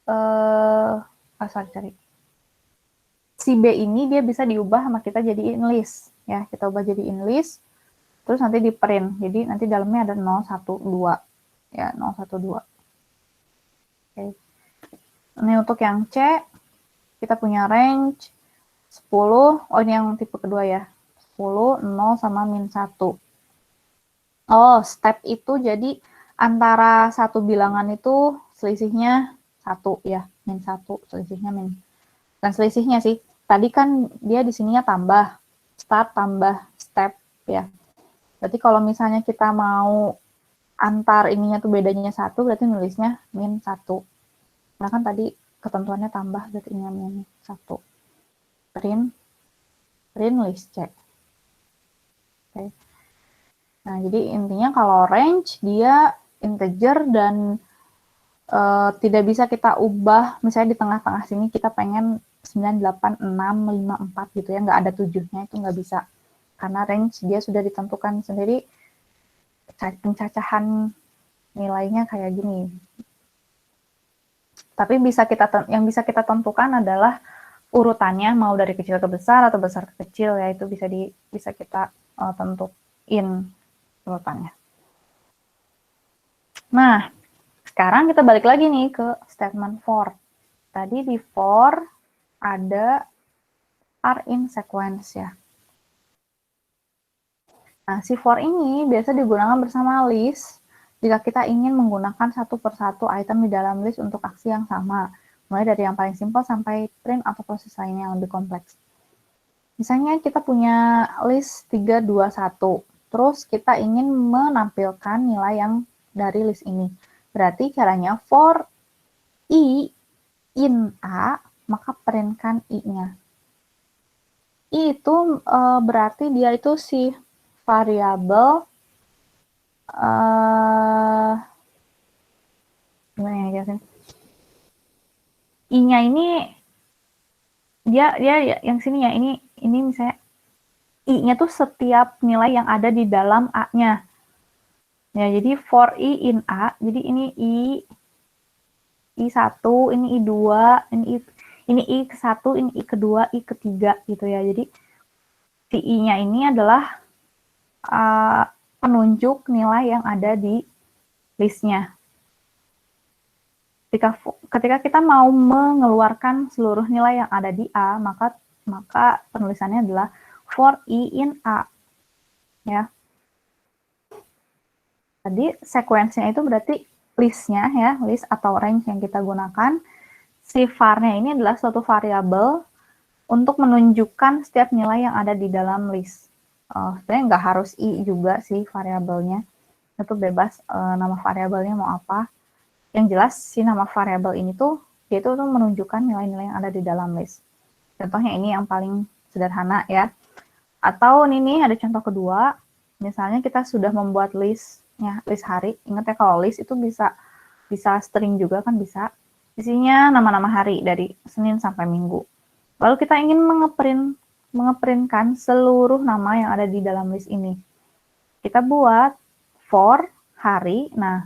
sorry. Si B ini dia bisa diubah sama kita jadiin list. Ya, kita ubah jadiin list. Terus nanti di print. Jadi nanti dalamnya ada 0, 1, 2. Ya, 0, 1, 2. Oke. Ini untuk yang C, kita punya range 10. Oh, ini yang tipe kedua ya. 10, 0, sama min 1. Oh, step itu jadi antara satu bilangan itu selisihnya 1 ya. Min 1, selisihnya min. Dan selisihnya sih, tadi kan dia di sininya tambah. Start tambah step ya. Berarti kalau misalnya kita mau antar ininya tuh bedanya 1, berarti nulisnya min 1. Nah kan tadi ketentuannya tambah, berarti ini min 1. Print list C. Oke. Nah jadi intinya kalau range dia integer dan tidak bisa kita ubah. Misalnya di tengah-tengah sini kita pengen 9, 8, 6, 5, 4 gitu ya, nggak ada 7-nya, itu nggak bisa. Karena range dia sudah ditentukan sendiri, pencacahan nilainya kayak gini. Tapi yang bisa kita tentukan adalah urutannya, mau dari kecil ke besar atau besar ke kecil ya, itu bisa kita tentuin urutannya. Nah, sekarang kita balik lagi nih ke statement for. Tadi di for ada are in sequence ya. Nah, si for ini biasa digunakan bersama list jika kita ingin menggunakan satu persatu item di dalam list untuk aksi yang sama, mulai dari yang paling simpel sampai print atau proses lainnya yang lebih kompleks. Misalnya kita punya list 3, 2, 1, terus kita ingin menampilkan nilai yang dari list ini. Berarti caranya for i in A, maka printkan i-nya. I itu berarti dia itu si variabel gimana ya jelasin? I-nya ini dia yang sini ya, ini misalnya I-nya tuh setiap nilai yang ada di dalam A-nya. Ya, jadi for I in A, jadi ini I1, ini I2, ini I1, ini I2, I3 gitu ya. Jadi si I-nya ini adalah penunjuk nilai yang ada di listnya. Ketika kita mau mengeluarkan seluruh nilai yang ada di A, maka penulisannya adalah for I in A. Ya. Tadi sekuensinya itu berarti listnya ya, list atau range yang kita gunakan. Si var-nya ini adalah suatu variabel untuk menunjukkan setiap nilai yang ada di dalam list. Sebenarnya nggak harus I juga sih variabelnya. Itu bebas nama variabelnya mau apa. Yang jelas si nama variabel ini tuh dia itu menunjukkan nilai-nilai yang ada di dalam list. Contohnya ini yang paling sederhana ya. Atau ini ada contoh kedua, misalnya kita sudah membuat listnya, list hari. Ingat ya kalau list itu bisa string juga kan bisa. Isinya nama-nama hari dari Senin sampai Minggu. Lalu kita ingin mengeprintkan seluruh nama yang ada di dalam list ini. Kita buat for hari. Nah,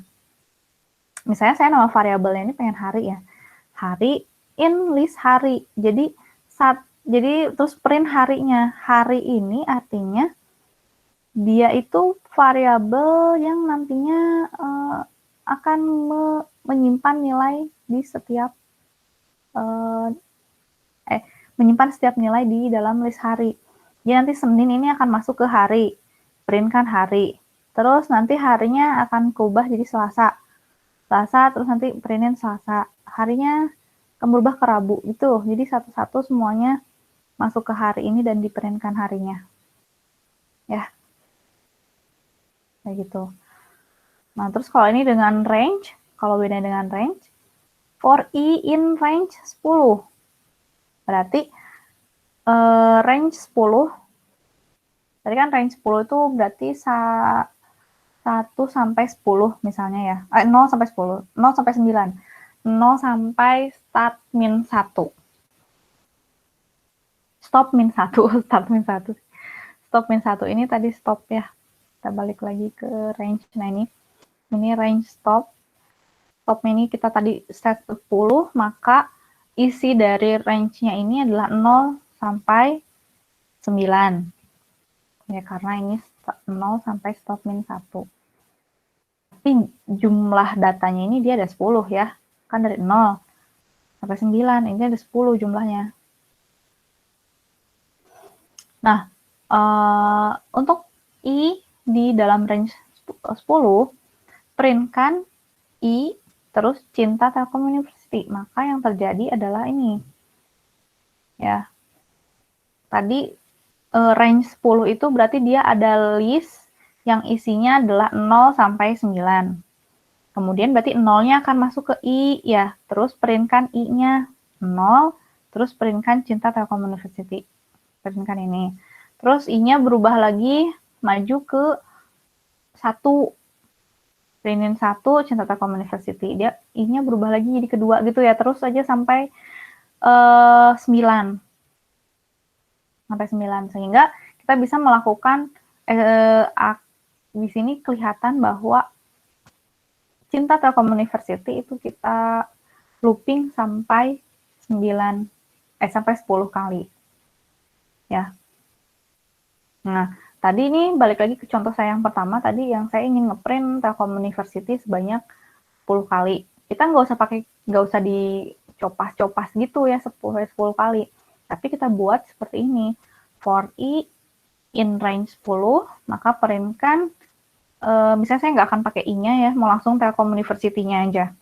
misalnya saya nama variabelnya ini pengen hari ya. Hari in list hari. Jadi terus print harinya. Hari ini artinya dia itu variabel yang nantinya akan menyimpan nilai di setiap menyimpan setiap nilai di dalam list hari. Jadi nanti Senin ini akan masuk ke hari, printkan hari. Terus nanti harinya akan keubah jadi Selasa. Terus nanti printin Selasa. Harinya akan berubah ke Rabu gitu. Jadi satu-satu semuanya masuk ke hari ini dan diprintkan harinya. Ya. Kayak gitu. Nah, terus kalau ini dengan range, kalau beda dengan range, for I in range 10. Berarti range 10, tadi kan range 10 itu berarti 1 sampai 10 misalnya ya. 0 sampai 10, 0 sampai 9. 0 sampai start min 1. Stop min 1, start min 1. Stop min 1 ini tadi stop ya. Kita balik lagi ke range. Nah ini range stop. stop ini kita tadi set 10, maka isi dari range-nya ini adalah 0 sampai 9. Ya, karena ini 0 sampai stop min 1. Tapi jumlah datanya ini dia ada 10 ya. Kan dari 0 sampai 9, ini ada 10 jumlahnya. Nah, untuk I di dalam range 10, printkan I terus Cinta Telkom University. Maka yang terjadi adalah ini. Ya. Tadi range 10 itu berarti dia ada list yang isinya adalah 0 sampai 9. Kemudian berarti 0-nya akan masuk ke I ya. Terus printkan I-nya 0, terus printkan Cinta Telkom University. Printkan ini. Terus I-nya berubah lagi maju ke 1. Printin 1 Cinta Telkom University. Dia I-nya berubah lagi jadi kedua gitu ya. Terus aja sampai 9. Sampai 9. Sehingga kita bisa melakukan di sini kelihatan bahwa Cinta Telkom University itu kita looping sampai 10 kali. Ya. Nah, tadi ini balik lagi ke contoh saya yang pertama tadi yang saya ingin ngeprint Telkom University sebanyak 10 kali. Kita nggak usah dicopas-copas gitu ya 10 kali. Tapi kita buat seperti ini. For I in range 10, maka printkan misalnya saya nggak akan pakai I-nya ya, mau langsung Telkom University-nya aja.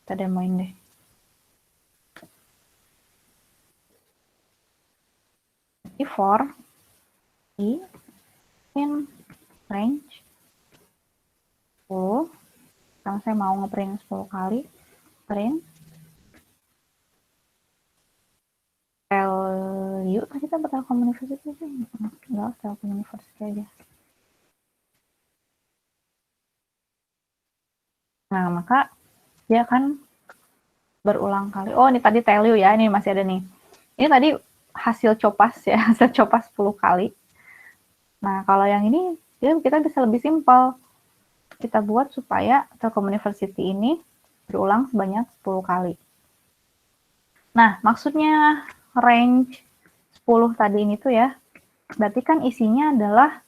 Kita demoin deh. For I in range 10, karena saya mau ngeprint 10 kali, print value, kita Telkom University aja, enggak, Telkom University aja. Nah, maka dia akan berulang kali. Oh, ini tadi value ya, ini masih ada nih. Ini tadi hasil copas ya, hasil copas 10 kali. Nah, kalau yang ini kita bisa lebih simpel. Kita buat supaya Telkom University ini berulang sebanyak 10 kali. Nah, maksudnya range 10 tadi ini tuh ya, berarti kan isinya adalah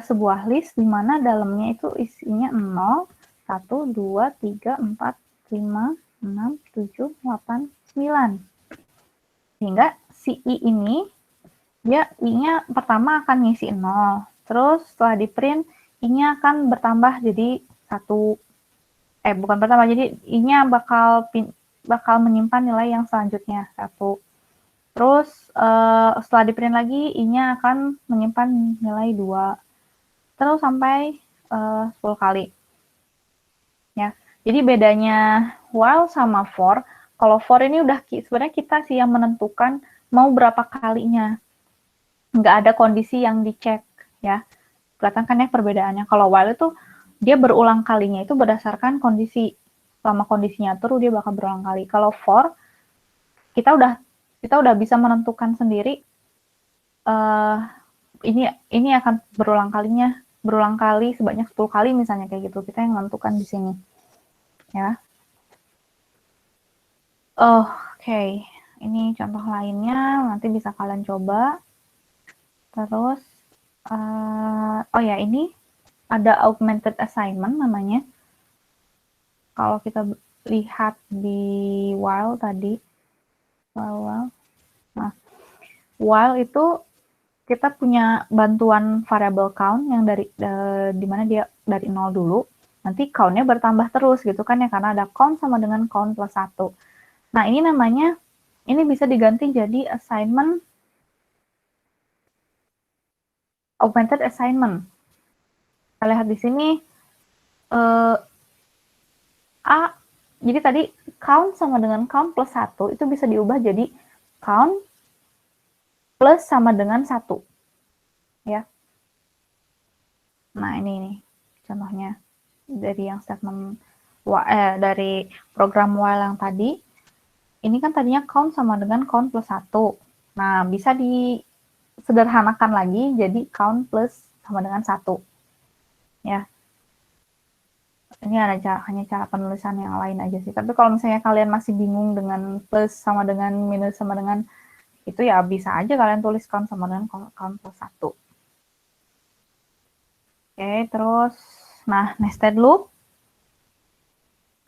sebuah list di mana dalamnya itu isinya 0, 1, 2, 3, 4, 5, 6, 7, 8, 9. Sehingga si I ini, dia I-nya pertama akan ngisi 0. Terus setelah di print, I-nya akan bertambah jadi 1. Bukan bertambah, jadi I-nya bakal menyimpan nilai yang selanjutnya, 1. Terus setelah di print lagi, I-nya akan menyimpan nilai 2. Terus sampai 10 kali. Ya. Jadi bedanya while sama for, kalau for ini udah sebenarnya kita sih yang menentukan mau berapa kalinya. Nggak ada kondisi yang dicek ya. Kelihatan kan ya perbedaannya. Kalau while itu dia berulang kalinya itu berdasarkan kondisi. Selama kondisinya true dia bakal berulang kali. Kalau for kita udah bisa menentukan sendiri ini akan berulang kali sebanyak 10 kali misalnya kayak gitu. Kita yang menentukan di sini. Ya. Oke. Ini contoh lainnya, nanti bisa kalian coba. Terus, oh ya, ini ada augmented assignment namanya. Kalau kita lihat di while tadi, nah, while itu kita punya bantuan variable count yang di mana dia dari 0 dulu, nanti count-nya bertambah terus gitu kan ya, karena ada count sama dengan count plus 1. Nah, ini namanya, ini bisa diganti jadi assignment, augmented assignment. Kita lihat di sini, jadi tadi count sama dengan count plus 1 itu bisa diubah jadi count plus sama dengan 1. Ya. Nah, ini contohnya dari yang statement dari program while yang tadi. Ini kan tadinya count sama dengan count plus 1. Nah, bisa disederhanakan lagi jadi count plus sama dengan 1. Ya. Ini ada hanya cara penulisan yang lain aja sih. Tapi kalau misalnya kalian masih bingung dengan plus sama dengan minus sama dengan itu, ya bisa aja kalian tulis count sama dengan count plus 1. Oke, terus nah nested loop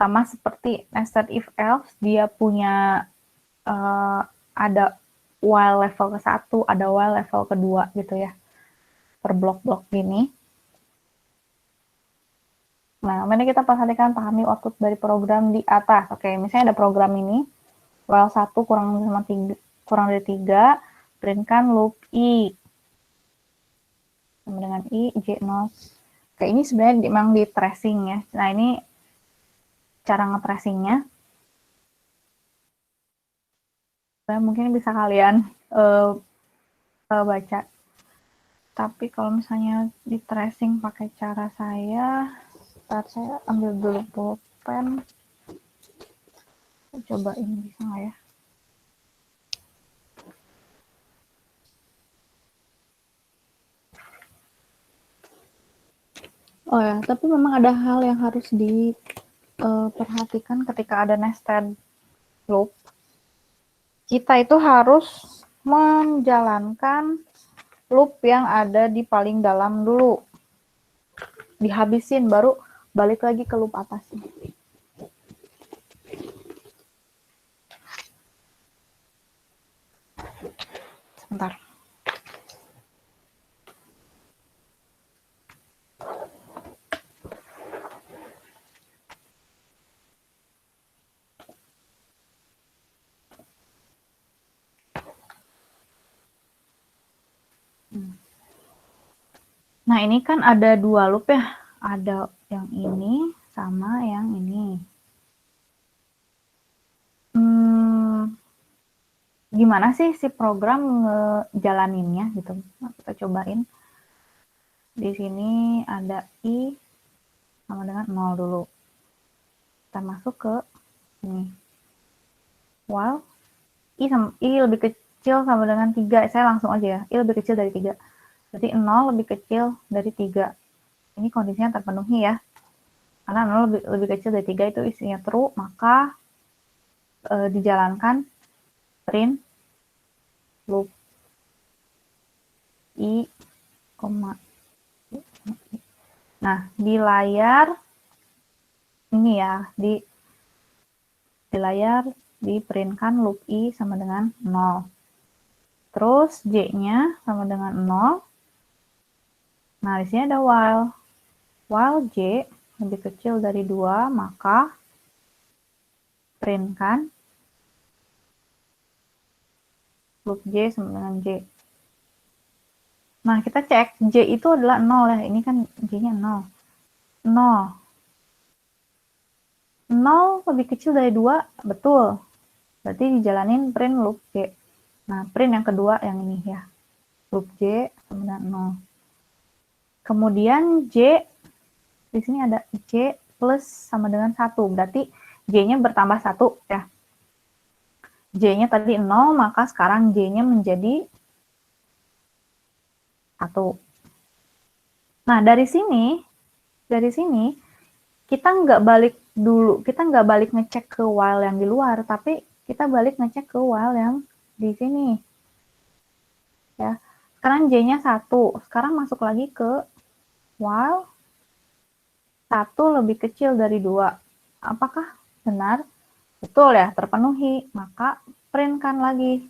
sama seperti nested if else, dia punya ada while level ke-1, ada while level kedua gitu ya, per blok-blok gini. Nah, mari kita perhatikan, pahami output dari program di atas. Oke, misalnya ada program ini, while 1 kurang dari 3, printkan loop I. Sama dengan I, J0. Oke, ini sebenarnya memang di tracing ya. Nah, ini cara nge-tracingnya. Mungkin bisa kalian baca. Tapi kalau misalnya di tracing pakai cara saya, saya ambil dulu pulpen. Coba ini bisa nggak ya? Oh ya, tapi memang ada hal yang harus diperhatikan ketika ada nested loop. Kita itu harus menjalankan loop yang ada di paling dalam dulu. Dihabisin, baru balik lagi ke loop atas. Sebentar. Nah, ini kan ada 2 loop ya. Ada yang ini sama yang ini. Gimana sih si program ngejalaninnya gitu. Nah, kita cobain. Di sini ada I sama dengan 0 dulu. Kita masuk ke ini. While I lebih kecil sama dengan 3. Saya langsung aja ya. I lebih kecil dari 3. Berarti 0 lebih kecil dari 3. Ini kondisinya terpenuhi ya. Karena 0 lebih kecil dari 3 itu isinya true, maka dijalankan print loop I, nah di layar ini ya, di layar diprintkan loop I sama dengan 0. Terus J-nya sama dengan 0. Nah, di sini ada while. While J lebih kecil dari 2, maka printkan loop J sama dengan J. Nah, kita cek J itu adalah 0 ya. Ini kan J-nya 0. 0 lebih kecil dari 2, betul. Berarti dijalanin print loop J. Nah, print yang kedua yang ini ya. Loop J sama dengan 0. Kemudian J, di sini ada J plus sama dengan 1. Berarti J-nya bertambah 1 ya. J-nya tadi 0, maka sekarang J-nya menjadi 1. Nah, dari sini kita nggak balik dulu, kita nggak balik ngecek ke while yang di luar, tapi kita balik ngecek ke while yang di sini. Ya. Sekarang J-nya 1. Sekarang masuk lagi ke while 1 lebih kecil dari 2. Apakah benar? Betul ya, terpenuhi. Maka printkan lagi.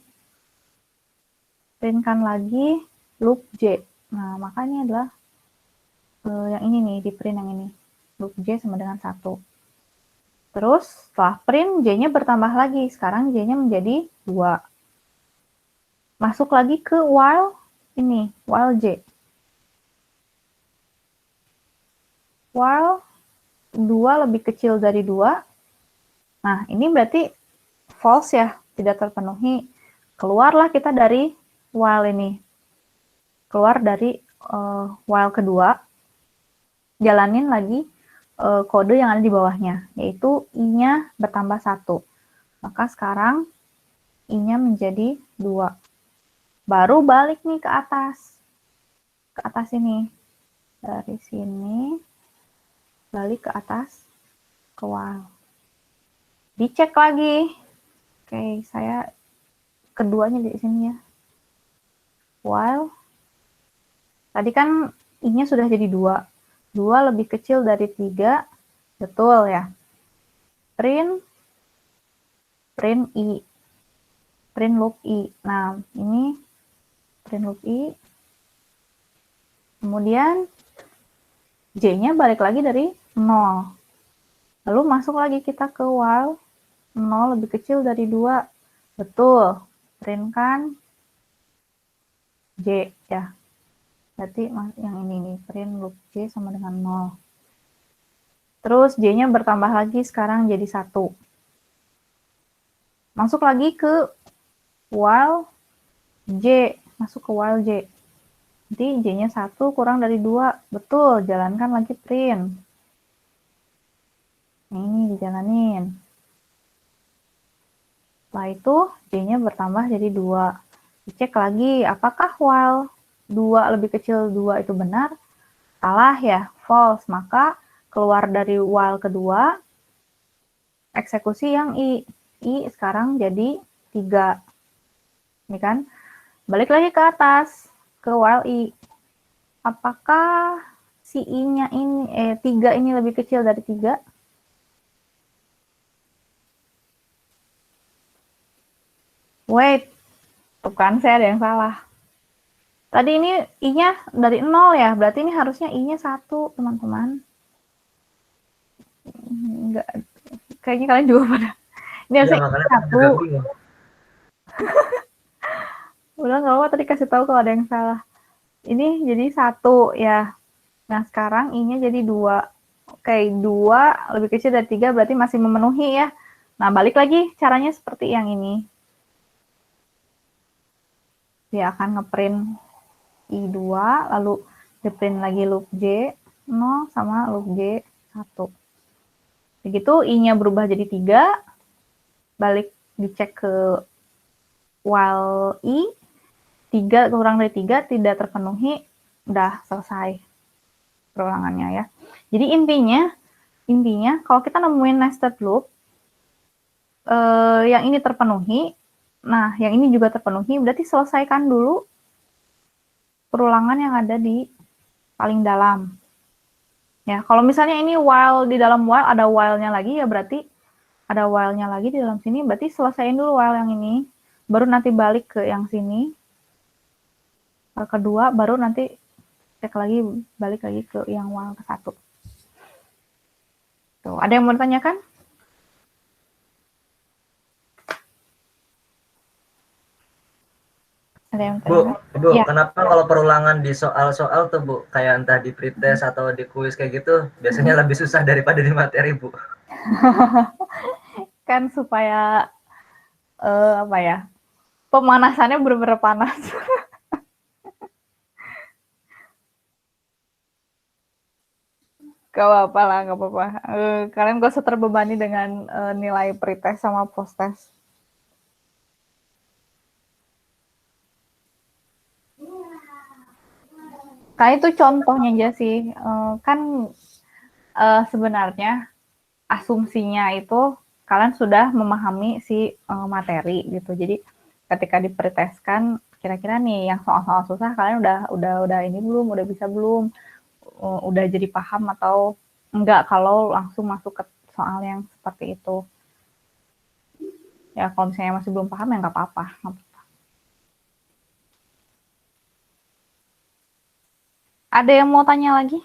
Printkan lagi loop J. Nah, makanya adalah yang ini nih, di print yang ini. Loop J sama dengan 1. Terus setelah print, J-nya bertambah lagi. Sekarang J-nya menjadi 2. Masuk lagi ke while ini, while J. While 2 lebih kecil dari 2. Nah, ini berarti false ya, tidak terpenuhi. Keluarlah kita dari while ini. Keluar dari while kedua. Jalanin lagi kode yang ada di bawahnya, yaitu I-nya bertambah 1. Maka sekarang I-nya menjadi 2. Baru balik nih ke atas. Ke atas ini. Dari sini balik ke atas, ke while. Dicek lagi. Oke, saya keduanya di sini ya. While. Tadi kan I-nya sudah jadi 2. 2 lebih kecil dari 3. Betul ya. Print I. Print loop I. Nah, ini print loop I. Kemudian J-nya balik lagi dari 0. Lalu masuk lagi kita ke while 0 lebih kecil dari 2. Betul. Print kan J ya. Berarti yang ini nih, print loop J sama dengan 0. Terus J-nya bertambah lagi sekarang jadi 1. Masuk lagi ke while J. Masuk ke while J. Nanti J-nya 1 kurang dari 2. Betul, jalankan lagi print. Ini dijalanin. Setelah itu J-nya bertambah jadi 2. Dicek lagi, apakah while 2 lebih kecil 2 itu benar? Salah ya, false. Maka keluar dari while kedua, eksekusi yang I. I sekarang jadi 3. Ini kan, balik lagi ke atas, ke while I. Apakah si I-nya ini, 3 ini lebih kecil dari 3? Wait, bukan, saya ada yang salah. Tadi ini I-nya dari 0 ya, berarti ini harusnya I-nya 1, teman-teman. Enggak, kayaknya kalian juga pada. Ini harusnya makanya 1. Udah nggak apa tadi kasih tahu kalau ada yang salah. Ini jadi 1 ya. Nah sekarang I-nya jadi 2. Oke, 2 lebih kecil dari 3 berarti masih memenuhi ya. Nah balik lagi caranya seperti yang ini. Dia akan ngeprint I2, lalu di-print lagi loop J 0 sama loop J 1. Begitu I-nya berubah jadi 3, balik dicek ke while I, 3 kurang dari 3 tidak terpenuhi, udah selesai perulangannya ya. Jadi intinya kalau kita nemuin nested loop, yang ini terpenuhi, nah yang ini juga terpenuhi, berarti selesaikan dulu perulangan yang ada di paling dalam. Ya, kalau misalnya ini while, di dalam while ada while-nya lagi, ya berarti ada while-nya lagi di dalam sini, berarti selesaiin dulu while yang ini, baru nanti balik ke yang sini, kedua, baru nanti cek lagi, balik lagi ke yang while ke 1. Tuh, ada yang mau ditanyakan? Ada yang Bu, ya. kenapa kalau perulangan di soal-soal tuh Bu, kayak entah di pretest atau di kuis kayak gitu, biasanya lebih susah daripada di materi Bu? Kan supaya apa ya, pemanasannya benar-benar panas. Gak apa-apa lah, gak apa-apa. Kalian gak usah terbebani dengan nilai pretest sama posttest. Kayak itu contohnya aja sih. Kan sebenarnya asumsinya itu kalian sudah memahami si materi gitu. Jadi ketika di pretest kan kira-kira nih yang soal-soal susah kalian udah ini belum, udah bisa belum, udah jadi paham atau enggak kalau langsung masuk ke soal yang seperti itu. Ya kalau misalnya masih belum paham ya nggak apa-apa. Ada yang mau tanya lagi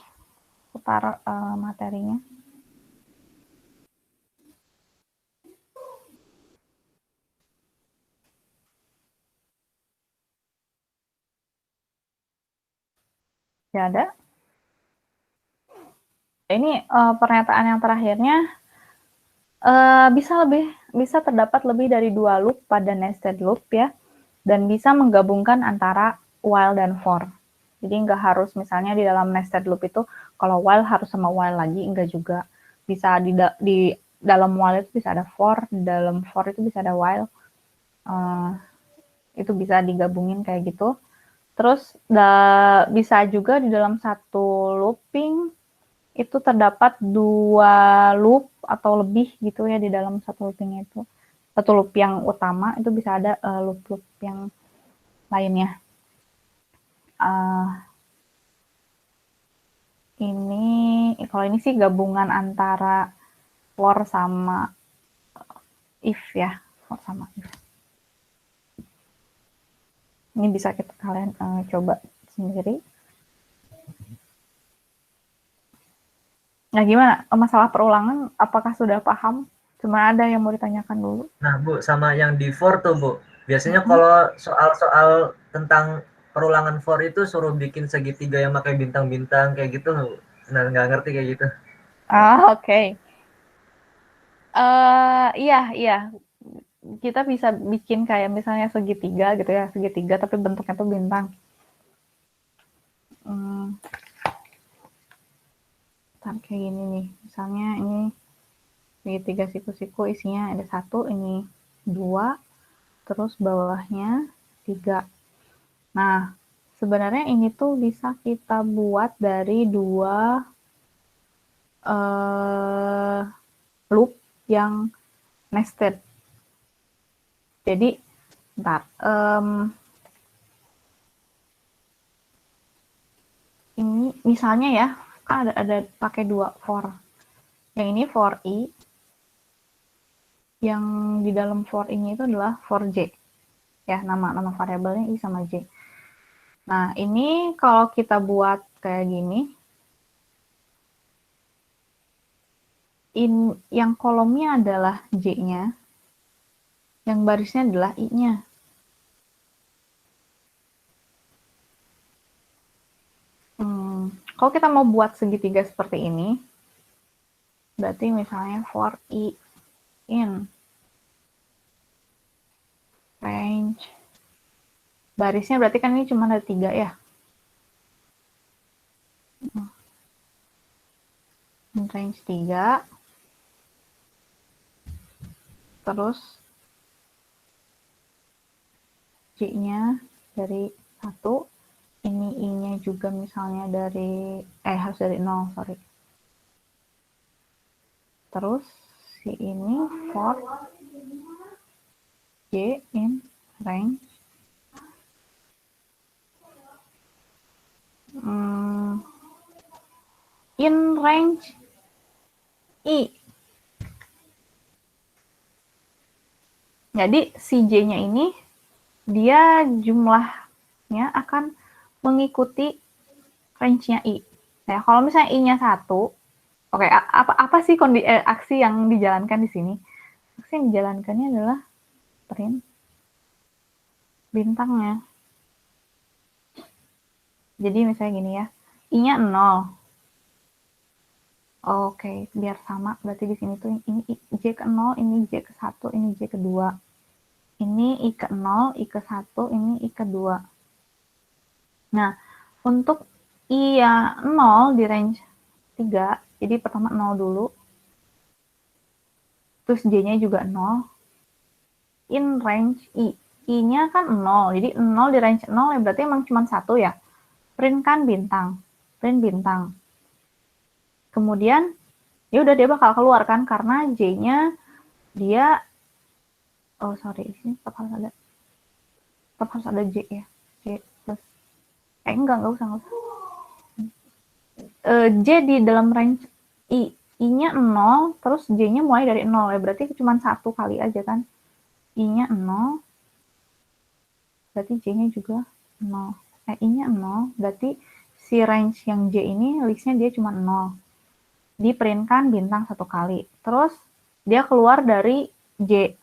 seputar materinya? Ya ada. Ini pernyataan yang terakhirnya, bisa terdapat lebih dari 2 loop pada nested loop ya, dan bisa menggabungkan antara while dan for. Jadi nggak harus misalnya di dalam nested loop itu kalau while harus sama while lagi, enggak juga. Bisa di dalam while itu bisa ada for, di dalam for itu bisa ada while. Itu bisa digabungin kayak gitu. Terus bisa juga di dalam satu looping itu terdapat 2 loop atau lebih gitu ya di dalam satu looping itu. Satu loop yang utama itu bisa ada loop-loop yang lainnya. Kalau ini sih gabungan antara for sama if ya, for sama if. Ini bisa kalian coba sendiri. Nah, gimana? Masalah perulangan, apakah sudah paham? Cuma ada yang mau ditanyakan dulu. Nah, Bu, sama yang di for tuh, Bu. Biasanya kalau soal-soal tentang perulangan for itu suruh bikin segitiga yang pakai bintang-bintang kayak gitu, Bu. Nah, nggak ngerti kayak gitu. Oke. Iya. Kita bisa bikin kayak misalnya segitiga gitu ya, segitiga tapi bentuknya tuh bintang. Kayak gini nih, misalnya ini segitiga siku-siku isinya ada 1, ini 2, terus bawahnya 3. Nah, sebenarnya ini tuh bisa kita buat dari 2 loop yang nested. Jadi, ini misalnya ya, kan ada pakai 2 for. Yang ini for i, yang di dalam for ini itu adalah for j. Ya, nama variabelnya i sama j. Nah, ini kalau kita buat kayak gini, yang kolomnya adalah j-nya, yang barisnya adalah i-nya. Kalau kita mau buat segitiga seperti ini, berarti misalnya for i in range, barisnya berarti kan ini cuma ada 3 ya. In range 3, terus j-nya dari 1, ini i-nya juga misalnya dari harus dari 0, sorry. Terus si ini for j in range i. Jadi si j-nya ini dia jumlahnya akan mengikuti range-nya i. Ya, kalau misalnya i-nya 1, oke, apa sih aksi yang dijalankan di sini? Aksi yang dijalankannya adalah print bintangnya. Jadi misalnya gini ya, i-nya 0. Oke, biar sama, berarti di sini tuh ini j ke 0, ini j ke 1, ini j ke 2. Ini i ke 0, i ke 1, ini i ke 2. Nah, untuk i yang 0 di range 3, jadi pertama 0 dulu, terus j-nya juga 0, in range i. I-nya kan 0, jadi 0 di range 0 ya berarti emang cuma 1 ya. Print kan bintang, print bintang. Kemudian, ya udah dia bakal keluar kan, karena j-nya dia, oh sorry, ini tetap harus ada j ya. J plus, enggak usah. J di dalam range i. I-nya 0, terus j-nya mulai dari 0 ya, berarti cuma 1 kali aja kan. I-nya 0, berarti j-nya juga 0. I-nya 0, berarti si range yang j ini listnya dia cuma 0. Diprintkan bintang 1 kali. Terus dia keluar dari j.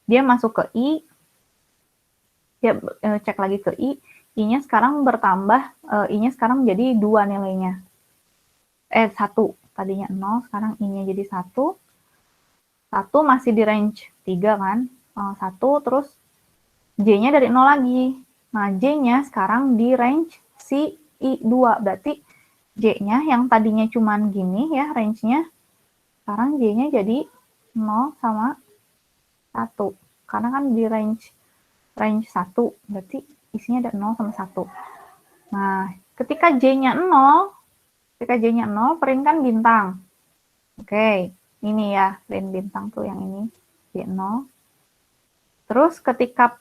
Dia masuk ke i, dia cek lagi ke i, i-nya sekarang bertambah, i-nya sekarang menjadi 2 nilainya. 1. Tadinya 0, sekarang i-nya jadi 1. 1 masih di range 3 kan. 1, terus j-nya dari 0 lagi. Nah, j-nya sekarang di range si i2. Berarti j-nya yang tadinya cuman gini ya range-nya, sekarang j-nya jadi 0 sama 1. Karena kan di range 1, berarti isinya ada 0 sama 1. Nah, ketika j-nya 0, Ketika J-nya 0, print-kan bintang. Oke, ini ya, print bintang tuh yang ini, J0. Terus ketika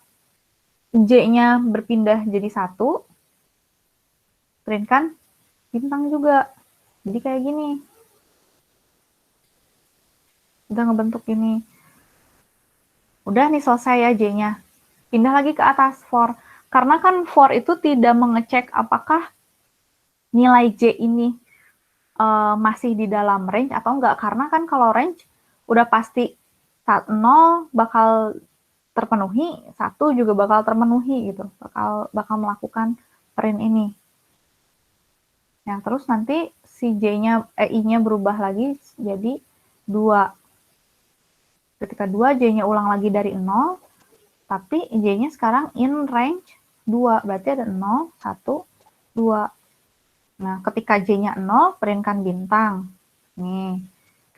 J-nya berpindah jadi 1, print-kan bintang juga. Jadi kayak gini. Udah ngebentuk gini. Udah nih selesai ya J-nya. Pindah lagi ke atas for. Karena kan for itu tidak mengecek apakah nilai J ini masih di dalam range atau enggak. Karena kan kalau range udah pasti 0 bakal terpenuhi, 1 juga bakal terpenuhi gitu. Bakal melakukan print ini. Ya, terus nanti si J-nya I-nya berubah lagi jadi 2. Ketika 2, J-nya ulang lagi dari 0, tapi J-nya sekarang in range 2. Berarti ada 0, 1, 2. Nah, ketika J-nya 0, printkan bintang. Nih.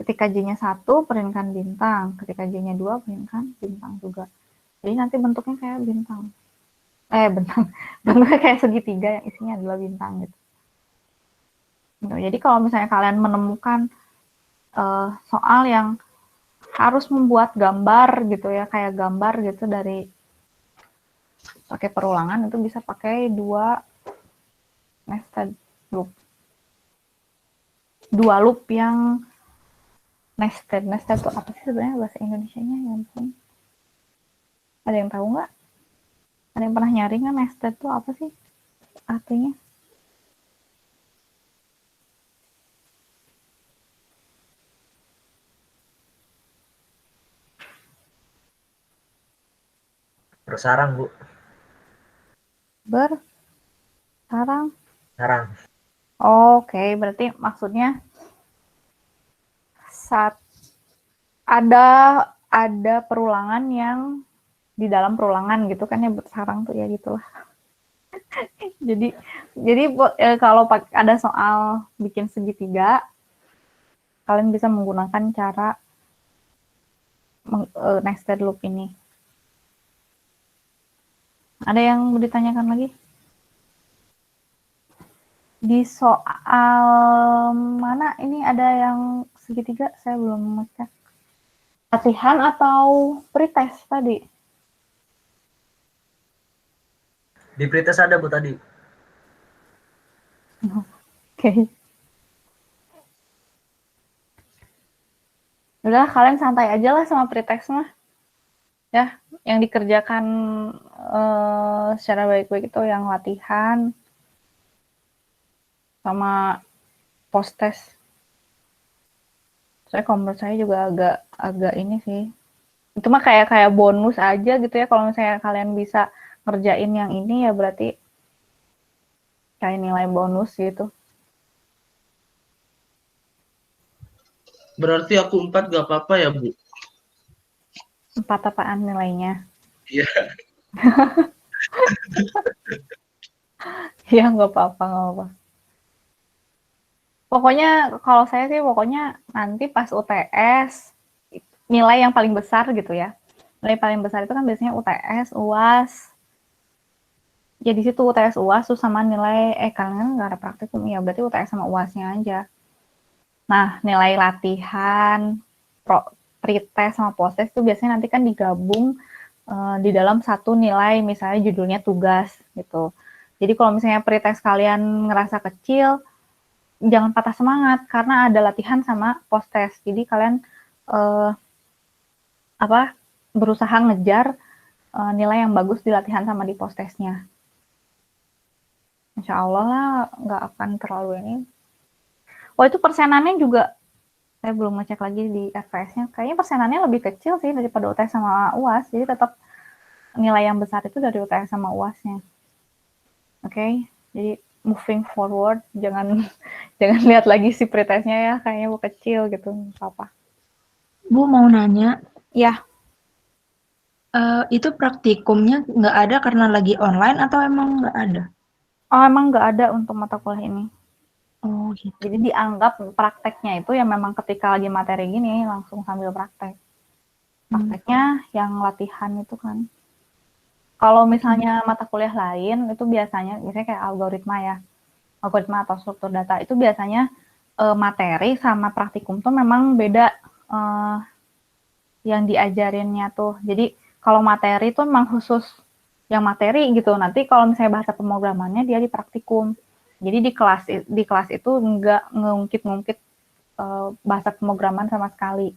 Ketika J-nya 1, printkan bintang. Ketika J-nya 2, printkan bintang juga. Jadi nanti bentuknya kayak bintang. Bintang. Bentuknya kayak segitiga yang isinya adalah bintang gitu. Jadi kalau misalnya kalian menemukan soal yang harus membuat gambar gitu ya, kayak gambar gitu dari pakai perulangan, itu bisa pakai 2 nested loop. 2 loop yang nested. Nested itu apa sih sebenarnya bahasa Indonesianya? Ya ampun. Ada yang tahu nggak? Ada yang pernah nyari nggak nested itu apa sih artinya? Bersarang, Bu. Sarang. Sarang. Oke, berarti maksudnya ada perulangan yang di dalam perulangan gitu kan ya, bersarang tuh ya gitulah. jadi kalau ada soal bikin segitiga, kalian bisa menggunakan cara nested loop ini. Ada yang mau ditanyakan lagi? Di soal mana ini ada yang segitiga? Saya belum ngecek. Latihan atau pretest tadi? Di pretest ada, Bu, tadi. Oke. Udah, kalian santai aja lah sama pretest mah. Ya, yang dikerjakan secara baik-baik itu yang latihan sama post test. Saya kalau menurut saya juga agak ini sih. Itu mah kayak bonus aja gitu ya, kalau misalnya kalian bisa ngerjain yang ini ya berarti kayak nilai bonus gitu. Berarti aku 4 gak apa-apa ya, Bu? 4 apaan nilainya? Iya. Ya nggak apa-apa. Pokoknya kalau saya sih pokoknya nanti pas UTS nilai yang paling besar gitu ya. Nilai paling besar itu kan biasanya UTS, UAS. Ya di situ UTS, UAS tuh sama nilai kalian nggak ada praktikum ya, berarti UTS sama UASnya aja. Nah, nilai latihan, pretest sama posttest itu biasanya nanti kan digabung di dalam satu nilai, misalnya judulnya tugas gitu. Jadi kalau misalnya pretest kalian ngerasa kecil, jangan patah semangat karena ada latihan sama posttest. Jadi kalian berusaha ngejar nilai yang bagus di latihan sama di posttestnya. Insya Allah lah nggak akan terlalu ini. Oh itu persenannya juga saya belum ngecek lagi di RPS-nya. Kayaknya persenannya lebih kecil sih daripada UTS sama UAS. Jadi tetap nilai yang besar itu dari UTS sama UAS-nya. Oke, jadi moving forward, jangan lihat lagi si pretestnya ya, kayaknya bu kecil gitu, apa. Bu mau nanya. Ya. Itu praktikumnya nggak ada karena lagi online atau emang nggak ada? Oh emang nggak ada untuk mata kuliah ini. Oh gitu. Jadi dianggap prakteknya itu ya memang ketika lagi materi gini langsung sambil praktek. Prakteknya yang latihan itu kan. Kalau misalnya mata kuliah lain itu biasanya kayak algoritma ya. algoritma atau struktur data itu biasanya materi sama praktikum tuh memang beda yang diajarinnya tuh. Jadi kalau materi tuh memang khusus yang materi gitu. Nanti kalau misalnya bahasa pemrogramannya dia di praktikum. Jadi di kelas itu nggak ngungkit-ngungkit bahasa pemrograman sama sekali.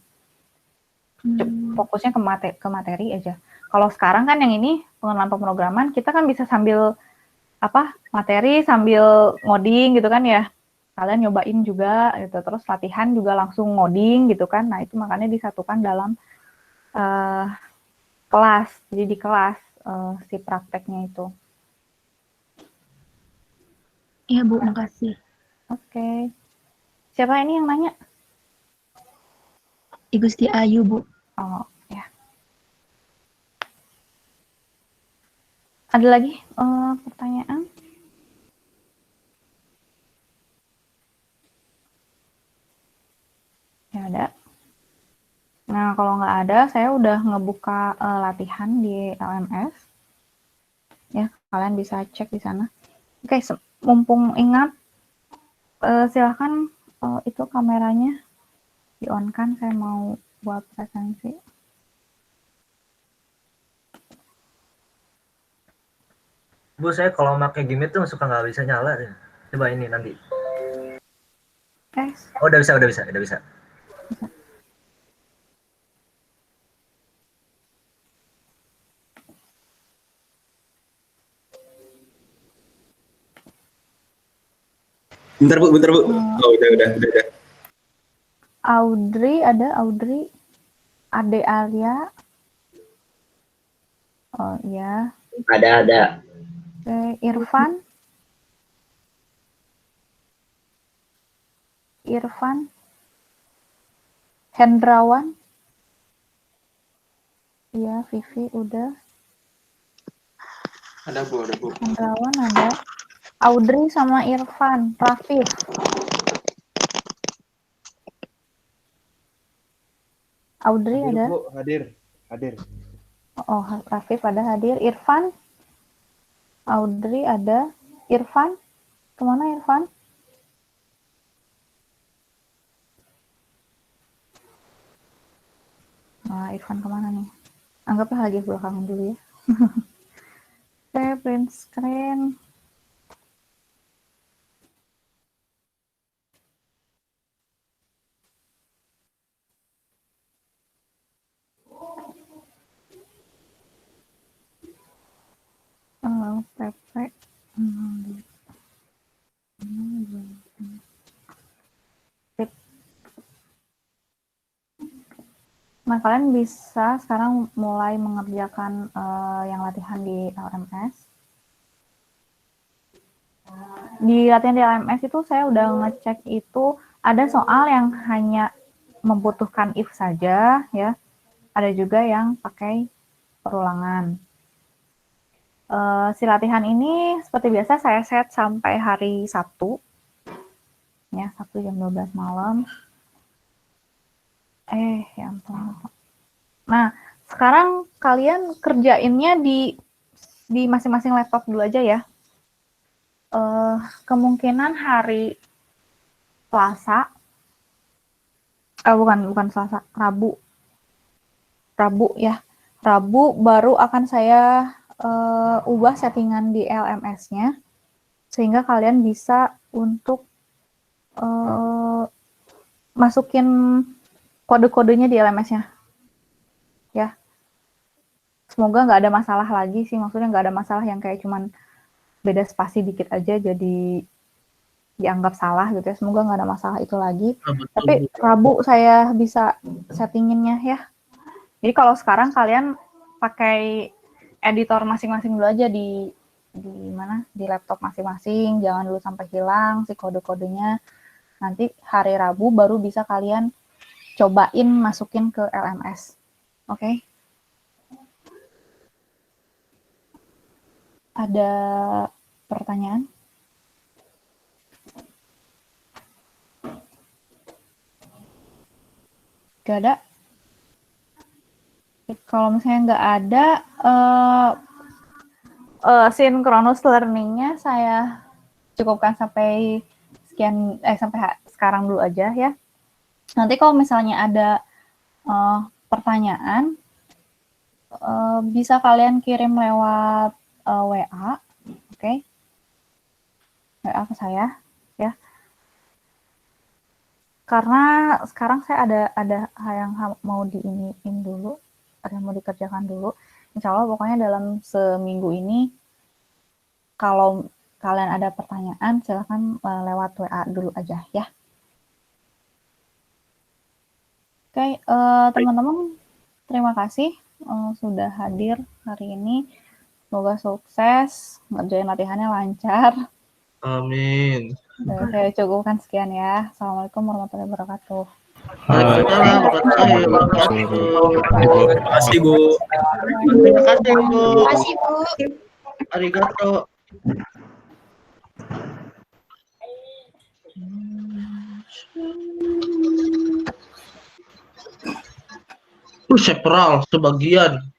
Fokusnya ke materi aja. Kalau sekarang kan yang ini pengenalan pemrograman, kita kan bisa sambil materi sambil ngoding gitu kan ya. Kalian nyobain juga gitu. Terus latihan juga langsung ngoding gitu kan. Nah, itu makanya disatukan dalam kelas. Jadi di kelas si prakteknya itu. Iya Bu, makasih. Oke. Siapa ini yang nanya? Gusti Ayu Bu. Oh, ya. Ada lagi pertanyaan? Ya ada. Nah, kalau nggak ada, saya udah ngebuka latihan di LMS. Ya, kalian bisa cek di sana. Oke, mumpung ingat, silahkan itu kameranya di-on-kan, saya mau buat presensi. Bu, saya kalau pakai Gimit tuh suka nggak bisa nyala. Coba ini nanti. Oh, udah bisa. Bentar Bu. Oh, udah. Audrey, Ade Alia. Oh iya. Ada. Oke, Irfan, Hendrawan. Iya, Vivi udah. Ada Bu. Hendrawan ada. Audrey sama Irfan, Rafif. Audrey ada? Bu, hadir. Oh, Rafif ada hadir. Irfan? Audrey ada. Irfan? Kemana Irfan? Nah, Irfan kemana nih? Anggaplah lagi belakang dulu ya. Oke, print screen. PP. Nah, kalian bisa sekarang mulai mengerjakan yang latihan di LMS. Di latihan di LMS itu saya udah ngecek itu ada soal yang hanya membutuhkan if saja ya. Ada juga yang pakai perulangan. Si latihan ini seperti biasa saya set sampai hari Sabtu. Ya, Sabtu jam 12 malam. Ya ampun. Nah, sekarang kalian kerjainnya di masing-masing laptop dulu aja ya. Kemungkinan hari Selasa, bukan Selasa, Rabu ya. Rabu baru akan saya ubah settingan di LMS-nya sehingga kalian bisa untuk masukin kode-kodenya di LMS-nya ya. Semoga nggak ada masalah lagi sih, maksudnya nggak ada masalah yang kayak cuman beda spasi dikit aja jadi dianggap salah gitu ya. Semoga nggak ada masalah itu lagi. Tapi Rabu saya bisa settinginnya ya. Jadi kalau sekarang kalian pakai editor masing-masing dulu aja di mana, di laptop masing-masing, jangan dulu sampai hilang si kode-kodenya. Nanti hari Rabu baru bisa kalian cobain masukin ke LMS. Oke? Ada pertanyaan? Gak ada? Kalau misalnya nggak ada, synchronous learning-nya saya cukupkan sampai sampai sekarang dulu aja ya. Nanti kalau misalnya ada pertanyaan, bisa kalian kirim lewat WA, oke? WA ke saya ya. Karena sekarang saya ada hal yang mau diiniin dulu, ada yang mau dikerjakan dulu. Insya Allah pokoknya dalam seminggu ini, kalau kalian ada pertanyaan, silahkan lewat WA dulu aja ya. Oke, teman-teman, terima kasih sudah hadir hari ini. Semoga sukses, ngerjain latihannya lancar. Amin. Saya cukupkan sekian ya. Assalamualaikum warahmatullahi wabarakatuh. Waalaikumsalam warahmatullahi wabarakatuh. Terima kasih, Bu. Terima kasih, Bu. Terima kasih, Bu. Arigato. Sepral sebagian.